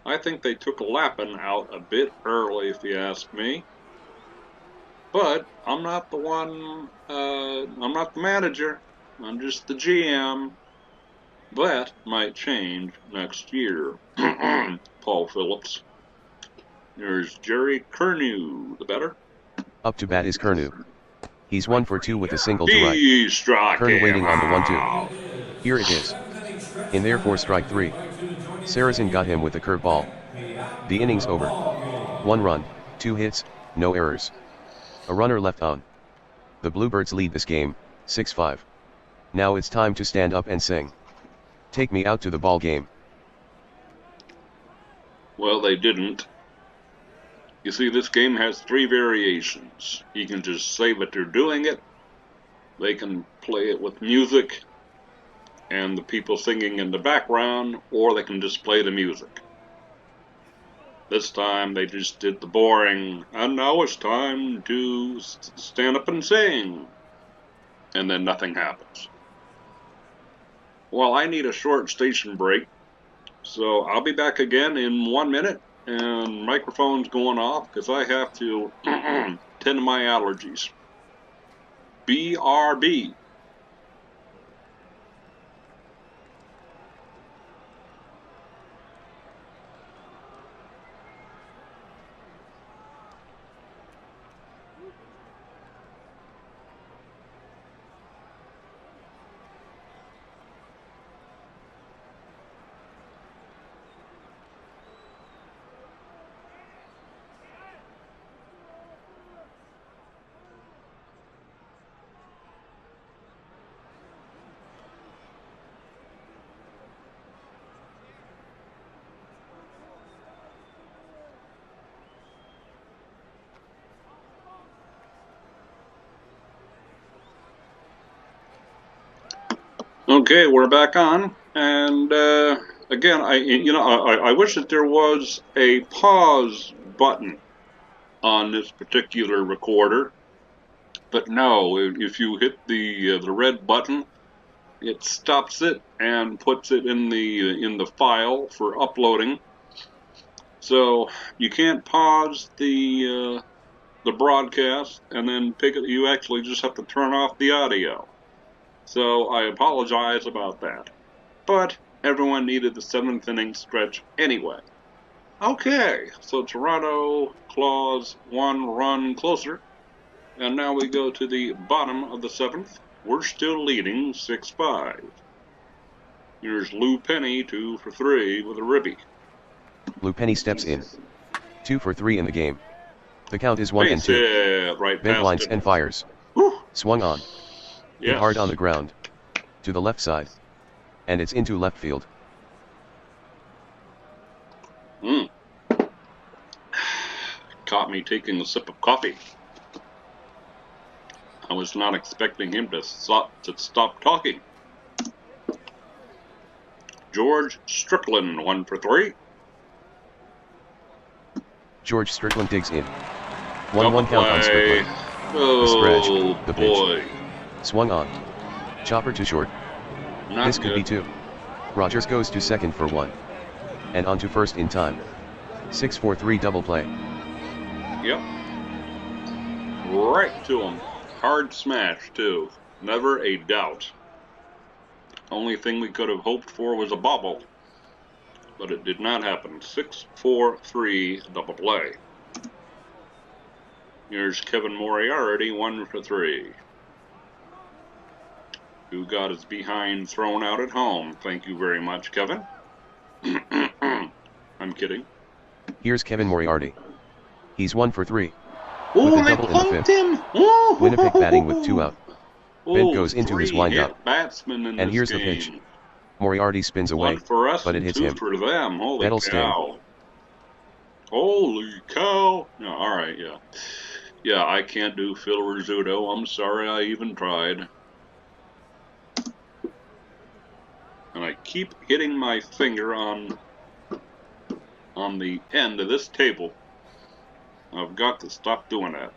I think they took Lappin out a bit early, if you ask me. But I'm not the one, I'm not the manager. I'm just the GM. That might change next year. Paul Phillips. There's Jerry Curnew, the batter. Up to bat is Curnew. He's 1 for 2 with a single to right. He struck Curnew him waiting on the 1-2. out. Here it is. In there for strike 3. Saracen got him with a curveball. The inning's over. 1 run, 2 hits, no errors. A runner left on. The Bluebirds lead this game, 6-5. Now it's time to stand up and sing. Take me out to the ball game. Well, they didn't. You see, this game has 3 variations. You can just say that they're doing it. They can play it with music and the people singing in the background, or they can just play the music. This time they just did the boring, and now it's time to stand up and sing. And then nothing happens. Well, I need a short station break, so I'll be back again in 1 minute. And microphone's going off because I have to tend to my allergies. BRB. Okay, we're back on, and again, I wish that there was a pause button on this particular recorder, but no. If you hit the red button, it stops it and puts it in the file for uploading. So you can't pause the broadcast and then pick it. You actually just have to turn off the audio. So I apologize about that. But everyone needed the 7th inning stretch anyway. Okay, so Toronto claws 1 run closer. And now we go to the bottom of the 7th. We're still leading 6-5. Here's Lou Penny, 2 for 3 with a ribby. Lou Penny steps in. 2 for 3 in the game. The count is 1-2. Right Ben blinds and fires. Whew. Swung on. Yes. Hit hard on the ground. To the left side. And it's into left field. Caught me taking a sip of coffee. I was not expecting him to stop talking. George Strickland, 1 for 3. George Strickland digs in. 1-1 count on Strickland. The scratch, the pitch. Swung on. Chopper to short. This could be 2. Rogers goes to second for 1. And on to first in time. 6-4-3 double play. Yep. Right to him. Hard smash, too. Never a doubt. Only thing we could have hoped for was a bobble. But it did not happen. 6-4-3 double play. Here's Kevin Moriarty, 1 for 3. Who got his behind thrown out at home. Thank you very much, Kevin. I'm kidding. Here's Kevin Moriarty. He's 1 for 3. Ooh, with a double in the 5th. Him. Ooh, Winnipeg batting with 2 out. Ben goes into his windup. Batsman in and this here's game. the pitch. Moriarty spins away, One for us but it and hits two him. for them. Holy That'll cow. Holy cow. No, alright, yeah. Yeah, I can't do Phil Rizzuto. I'm sorry I even tried. And I keep hitting my finger on the end of this table. I've got to stop doing that.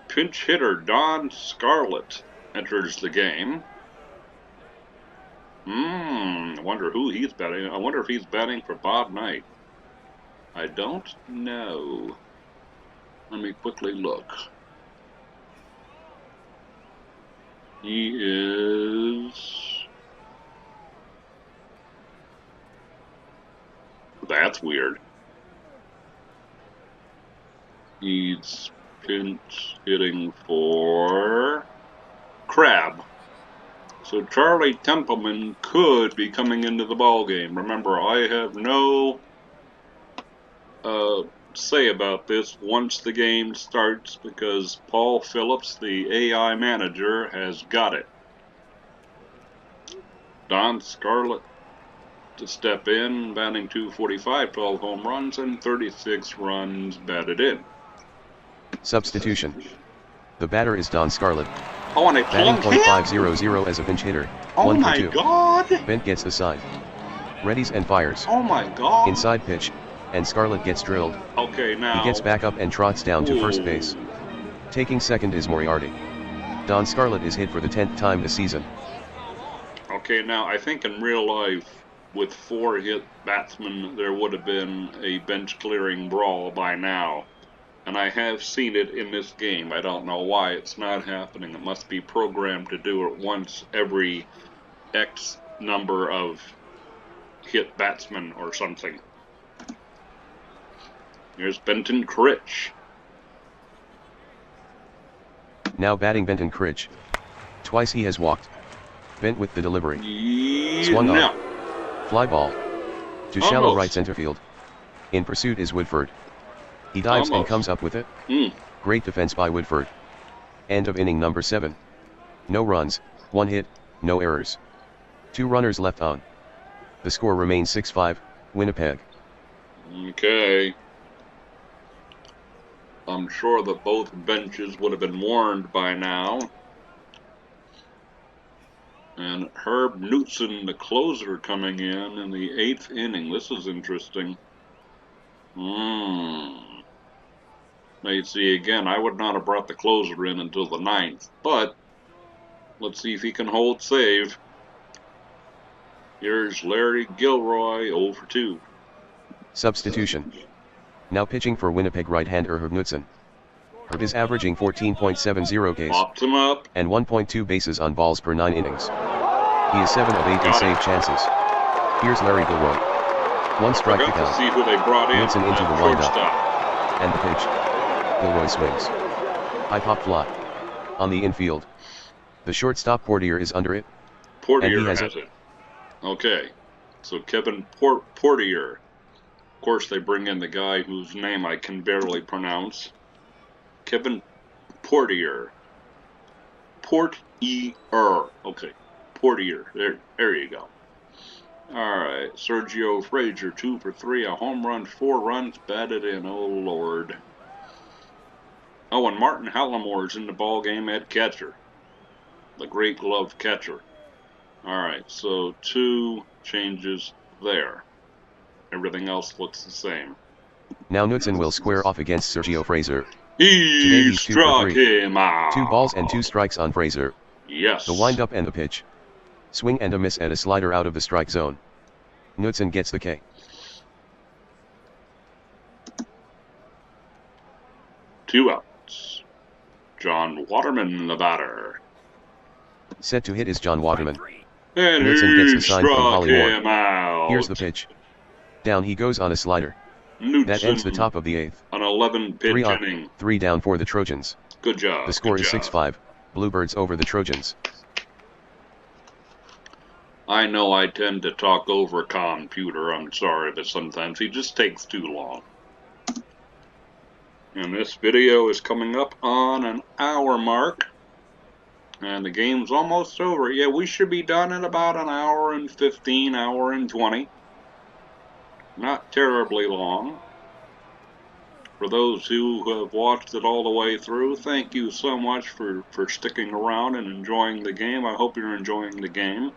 Pinch hitter Don Scarlett enters the game. I wonder who he's batting. I wonder if he's batting for Bob Knight. I don't know. Let me quickly look. He is... That's weird. He's pinch hitting for Crab. So Charlie Templeman could be coming into the ball game. Remember, I have no say about this once the game starts because Paul Phillips, the AI manager, has got it. Don Scarlett to step in, batting .245, 12 home runs, and 36 runs batted in. Substitution. The batter is Don Scarlett. Oh, and I batting plugged him? .500 as a pinch hitter. Oh 1 for my 2. God! Bent gets the sign. Readies and fires. Oh my God! Inside pitch, and Scarlett gets drilled. Okay, now... He gets back up and trots down to first base. Taking second is Moriarty. Don Scarlett is hit for the 10th time this season. Okay, now I think in real life, with 4 hit batsmen, there would have been a bench-clearing brawl by now. And I have seen it in this game. I don't know why it's not happening. It must be programmed to do it once every X number of hit batsmen or something. Here's Benton Critch. Now batting Benton Critch. Twice he has walked. Bent with the delivery. Swung on. Fly ball. To shallow right center field. In pursuit is Woodford. He dives and comes up with it. Great defense by Woodford. End of inning number 7. No runs, 1 hit, no errors. 2 runners left on. The score remains 6-5, Winnipeg. Okay. I'm sure that both benches would have been warned by now. And Herb Knutson, the closer, coming in the 8th inning. This is interesting. Let's see, again, I would not have brought the closer in until the 9th, but let's see if he can hold save. Here's Larry Gilroy, 0 for 2. Substitution. Now pitching for Winnipeg right-hander Herb Knutson. Herb is averaging 14.70 Ks Popped him up. and 1.2 bases on balls per 9 innings. He is 7 of 8 in save chances. Here's Larry Gilroy. 1 strike to count. See who they brought in. Knutson into the windup. Shortstop. And the pitch. Gilroy swings. High pop fly. On the infield. The shortstop Portier is under it. Portier and he has it. Okay. So Kevin Portier. Of course, they bring in the guy whose name I can barely pronounce. Kevin Portier. Portier. Okay. Portier. There you go. Alright. Sergio Frazier, 2 for 3. A home run, 4 runs batted in. Oh, Lord. Oh, and Martin Hallamore's in the ball game at catcher. The great glove catcher. Alright, so 2 changes there. Everything else looks the same. Now Knutson will square off against Sergio Frazier. He struck him out. 2 balls and 2 strikes on Frazier. Yes. The windup and the pitch. Swing and a miss at a slider out of the strike zone. Knutson gets the K. 2 outs. John Waterman, the batter. Set to hit is John Waterman. And Knutson gets the he sign from struck Holly him Moore. out. Here's the pitch. Down he goes on a slider. Knutson, that ends the top of the 8th. An 11-pitch 3 up, inning. 3 down for the Trojans. Good job. The score is 6-5, Bluebirds over the Trojans. I know I tend to talk over computer. I'm sorry, but sometimes he just takes too long. And this video is coming up on an hour mark. And the game's almost over. Yeah, we should be done in about an hour and 15, hour and 20. Not terribly long. For those who have watched it all the way through, thank you so much for sticking around and enjoying the game. I hope you're enjoying the game.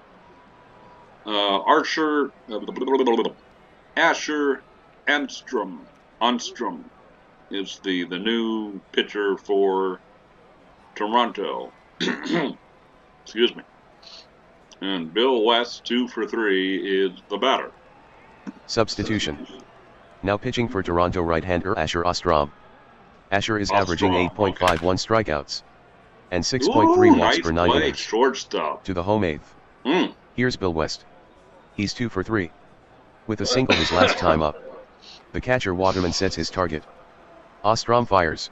Asher Enstrom is the new pitcher for Toronto. Excuse me. And Bill West, 2 for 3, is the batter. Substitution. Now pitching for Toronto right-hander Asher Ostrom. Asher is averaging 8.51 strikeouts and 6.3 walks per 9 innings. Shortstop. To the home eighth. Here's Bill West. He's 2 for 3. With a single his last time up. The catcher Waterman sets his target. Ostrom fires.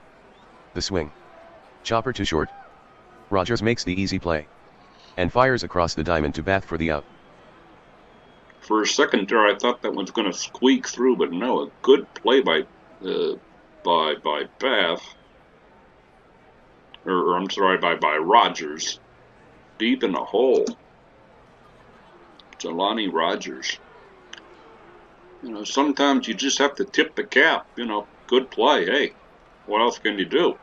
The swing. Chopper to short. Rogers makes the easy play. And fires across the diamond to Bath for the out. For a second there, I thought that one's going to squeak through, but no, a good play by Bath. Or I'm sorry, by Rogers. Deep in the hole. Jelani Rogers. You know, sometimes you just have to tip the cap. You know, good play. Hey, what else can you do?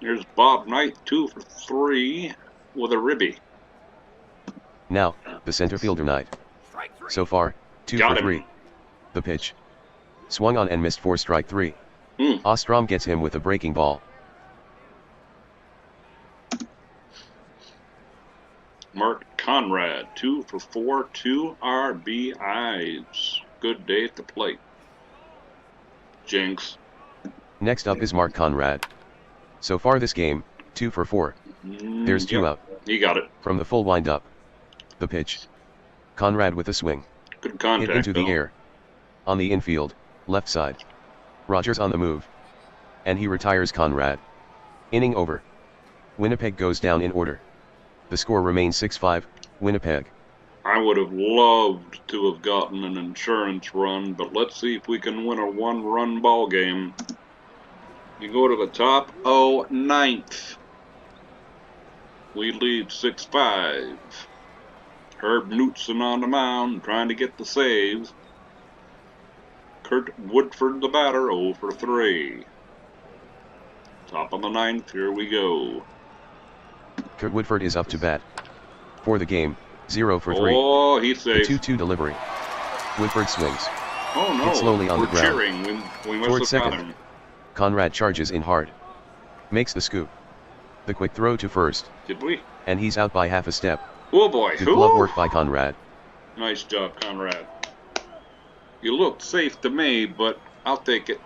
There's Bob Knight, 2 for 3 with a ribby. Now, the center fielder Knight. So far, 2 for 3. The pitch. Swung on and missed for strike 3. Ostrom gets him with a breaking ball. Mark Conrad, 2 for 4, 2 RBIs. Good day at the plate. Jinx. Next up is Mark Conrad. So far this game, 2 for 4. There's 2 out. He got it. From the full wind-up. The pitch. Conrad with a swing. Good contact. Hit into the air. On the infield, left side. Rogers on the move. And he retires Conrad. Inning over. Winnipeg goes down in order. The score remains 6-5, Winnipeg. I would have loved to have gotten an insurance run, but let's see if we can win a 1-run ball game. You go to the top, 9th. We lead 6-5. Herb Knutson on the mound, trying to get the saves. Kurt Woodford, the batter, 0 for 3. Top of the 9th, here we go. Kurt Woodford is up to bat. For the game, 0 for 3. Oh, he's safe. The 2-2 delivery. Woodford swings. Oh no, hit slowly on the ground. Cheering. We must Towards have got second. him. Conrad charges in hard. Makes the scoop. The quick throw to first. Did we? And he's out by half a step. Oh boy, Good glove work by Conrad. Nice job, Conrad. You looked safe to me, but I'll take it.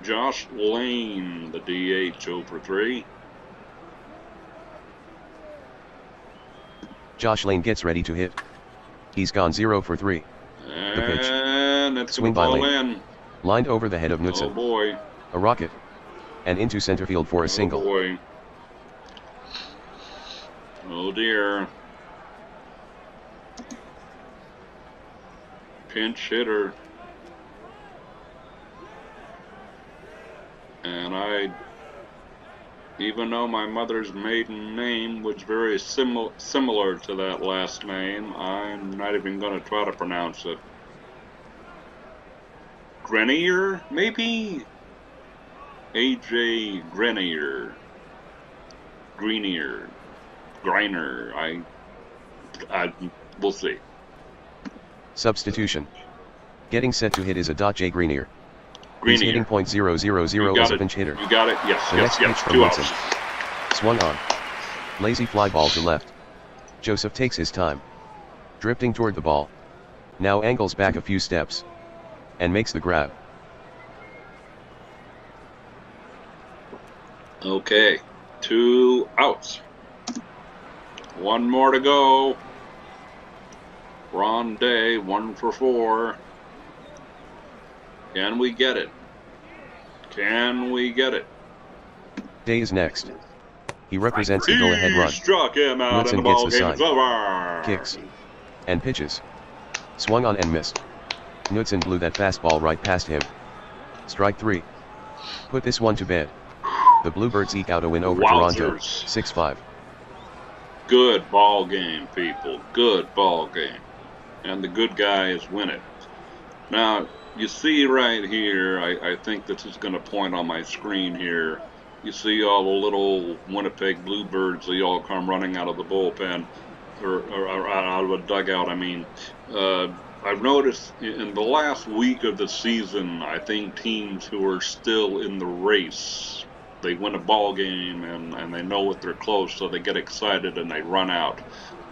Josh Lane, the DH, 0 for 3. Josh Lane gets ready to hit. He's gone 0 for 3. The pitch. And that's Swing going by to fall Lane. in. Lined over the head of Knutson. Oh boy. A rocket. And into center field for a single. Oh boy. Oh dear. Pinch hitter. And even though my mother's maiden name was very similar to that last name, I'm not even going to try to pronounce it. Grenier, maybe? A.J. Grenier. Greenier. Griner. We'll see. Substitution. Getting set to hit is a J. Greenier. He's hitting .000 as a pinch hitter. You got it. Yes, the next pitch from Knutson. Swung on. Lazy fly ball to left. Joseph takes his time. Drifting toward the ball. Now angles back a few steps. And makes the grab. Okay. 2 outs. 1 more to go. Ron Day, 1 for 4. Can we get it? Can we get it? Day is next. He represents the go-ahead run. Struck him out Knutson and the gets ball the game's sign. over. Kicks. And pitches. Swung on and missed. Knutson blew that fastball right past him. Strike 3. Put this one to bed. The Bluebirds eke out a win over Toronto, Wowzers. 6-5. Good ball game, people. Good ball game. And the good guys win it. Now, you see right here, I think this is going to point on my screen here. You see all the little Winnipeg Bluebirds, they all come running out of the bullpen, or out of a dugout, I mean. I've noticed in the last week of the season, I think teams who are still in the race, they win a ball game and they know that they're close, so they get excited and they run out.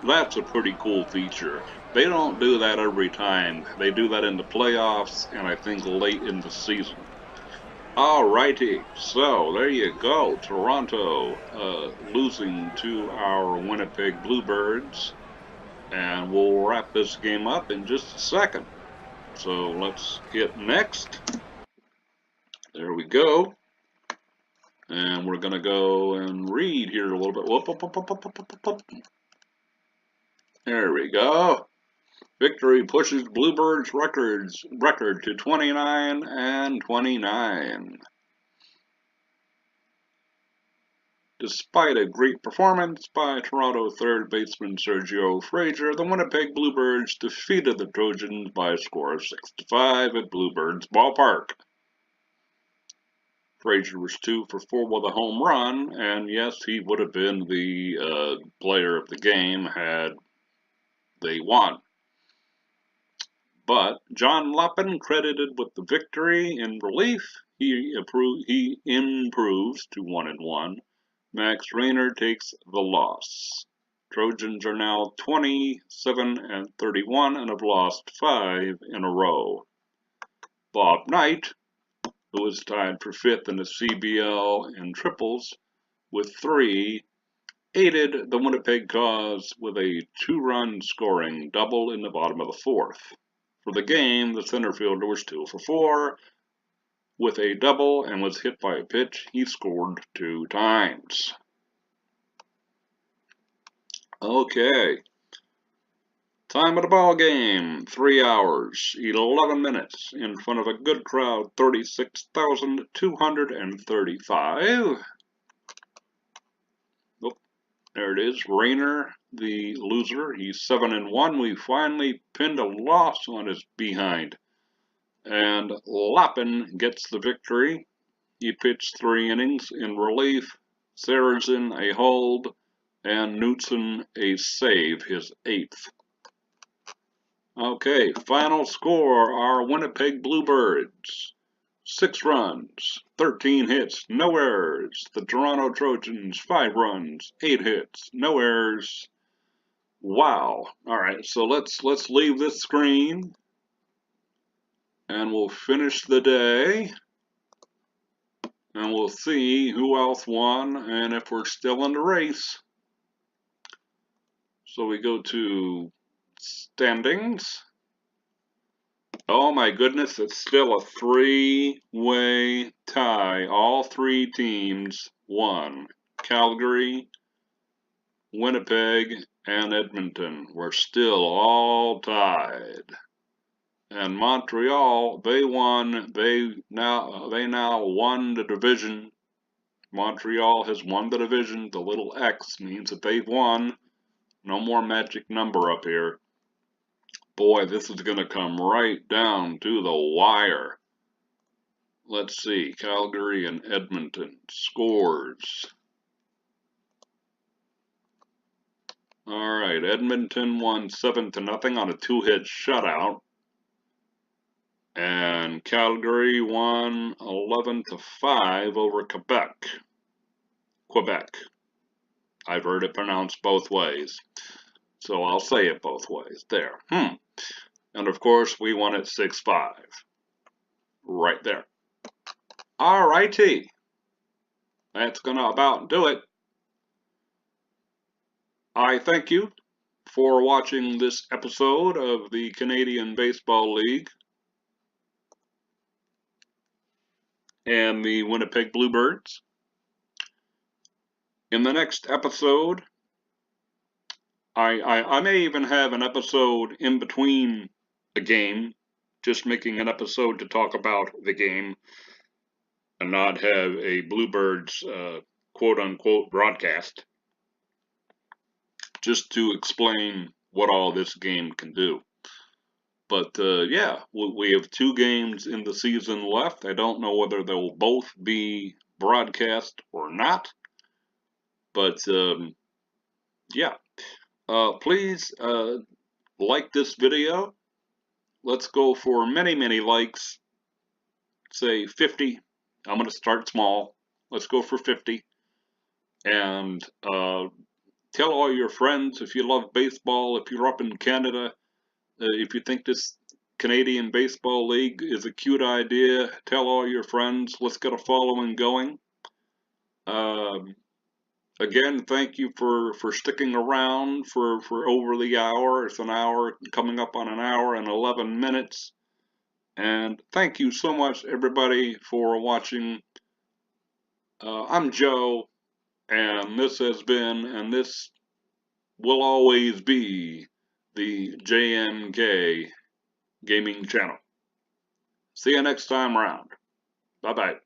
That's a pretty cool feature. They don't do that every time. They do that in the playoffs and I think late in the season. Alrighty, so there you go. Toronto losing to our Winnipeg Bluebirds. And we'll wrap this game up in just a second. So let's hit next. There we go. And we're going to go and read here a little bit. Whoop, whoop, whoop, whoop, whoop, whoop. There we go. Victory pushes Bluebirds record to 29-29. Despite a great performance by Toronto third baseman Sergio Frazier, the Winnipeg Bluebirds defeated the Trojans by a score of 6-5 at Bluebirds Ballpark. Frazier was 2 for 4 with a home run, and yes, he would have been the player of the game had they won. But John Lappin, credited with the victory. In relief, he improves to 1-1. Max Raynor takes the loss. Trojans are now 27-31 and have lost 5 in a row. Bob Knight, who is tied for 5th in the CBL in triples with 3, aided the Winnipeg cause with a 2-run scoring double in the bottom of the 4th. For the game, the center fielder was 2 for 4 with a double and was hit by a pitch. He scored 2 times. Okay. Time of the ball game, 3 hours, 11 minutes, in front of a good crowd, 36,235. Oh, there it is, Raynor, the loser. He's 7-1. We finally pinned a loss on his behind. And Lappin gets the victory. He pitched 3 innings. In relief, Sarrazin a hold, and Knutson a save, his 8th. Okay, final score, our Winnipeg Bluebirds. 6 runs, 13 hits, no errors. The Toronto Trojans, 5 runs, 8 hits, no errors. Wow. All right, so let's leave this screen. And we'll finish the day. And we'll see who else won and if we're still in the race. So we go to standings. Oh my goodness, it's still a 3-way tie. All 3 teams won. Calgary, Winnipeg, and Edmonton were still all tied. And Montreal, they won. They now won the division. Montreal has won the division. The little X means that they've won. No more magic number up here. Boy, this is going to come right down to the wire. Let's see, Calgary and Edmonton scores. All right, Edmonton won 7-0 on a 2-hit shutout. And Calgary won 11-5 over Quebec. I've heard it pronounced both ways, so I'll say it both ways. There. And of course, we won it 6-5. Right there. Alrighty. That's gonna about do it. I thank you for watching this episode of the Canadian Baseball League and the Winnipeg Bluebirds. In the next episode, I may even have an episode in between a game, just making an episode to talk about the game. and not have a Bluebirds quote-unquote broadcast, just to explain what all this game can do. But yeah, we have 2 games in the season left. I don't know whether they'll both be broadcast or not, but yeah. Please like this video. Let's go for many, many likes. Say 50. I'm going to start small. Let's go for 50. And tell all your friends if you love baseball, if you're up in Canada, if you think this Canadian Baseball League is a cute idea, tell all your friends. Let's get a following going. Again, thank you for sticking around for over the hour. It's an hour, coming up on an hour and 11 minutes. And thank you so much, everybody, for watching. I'm Joe, and this has been, and this will always be, the JNK Gaming Channel. See you next time around. Bye-bye.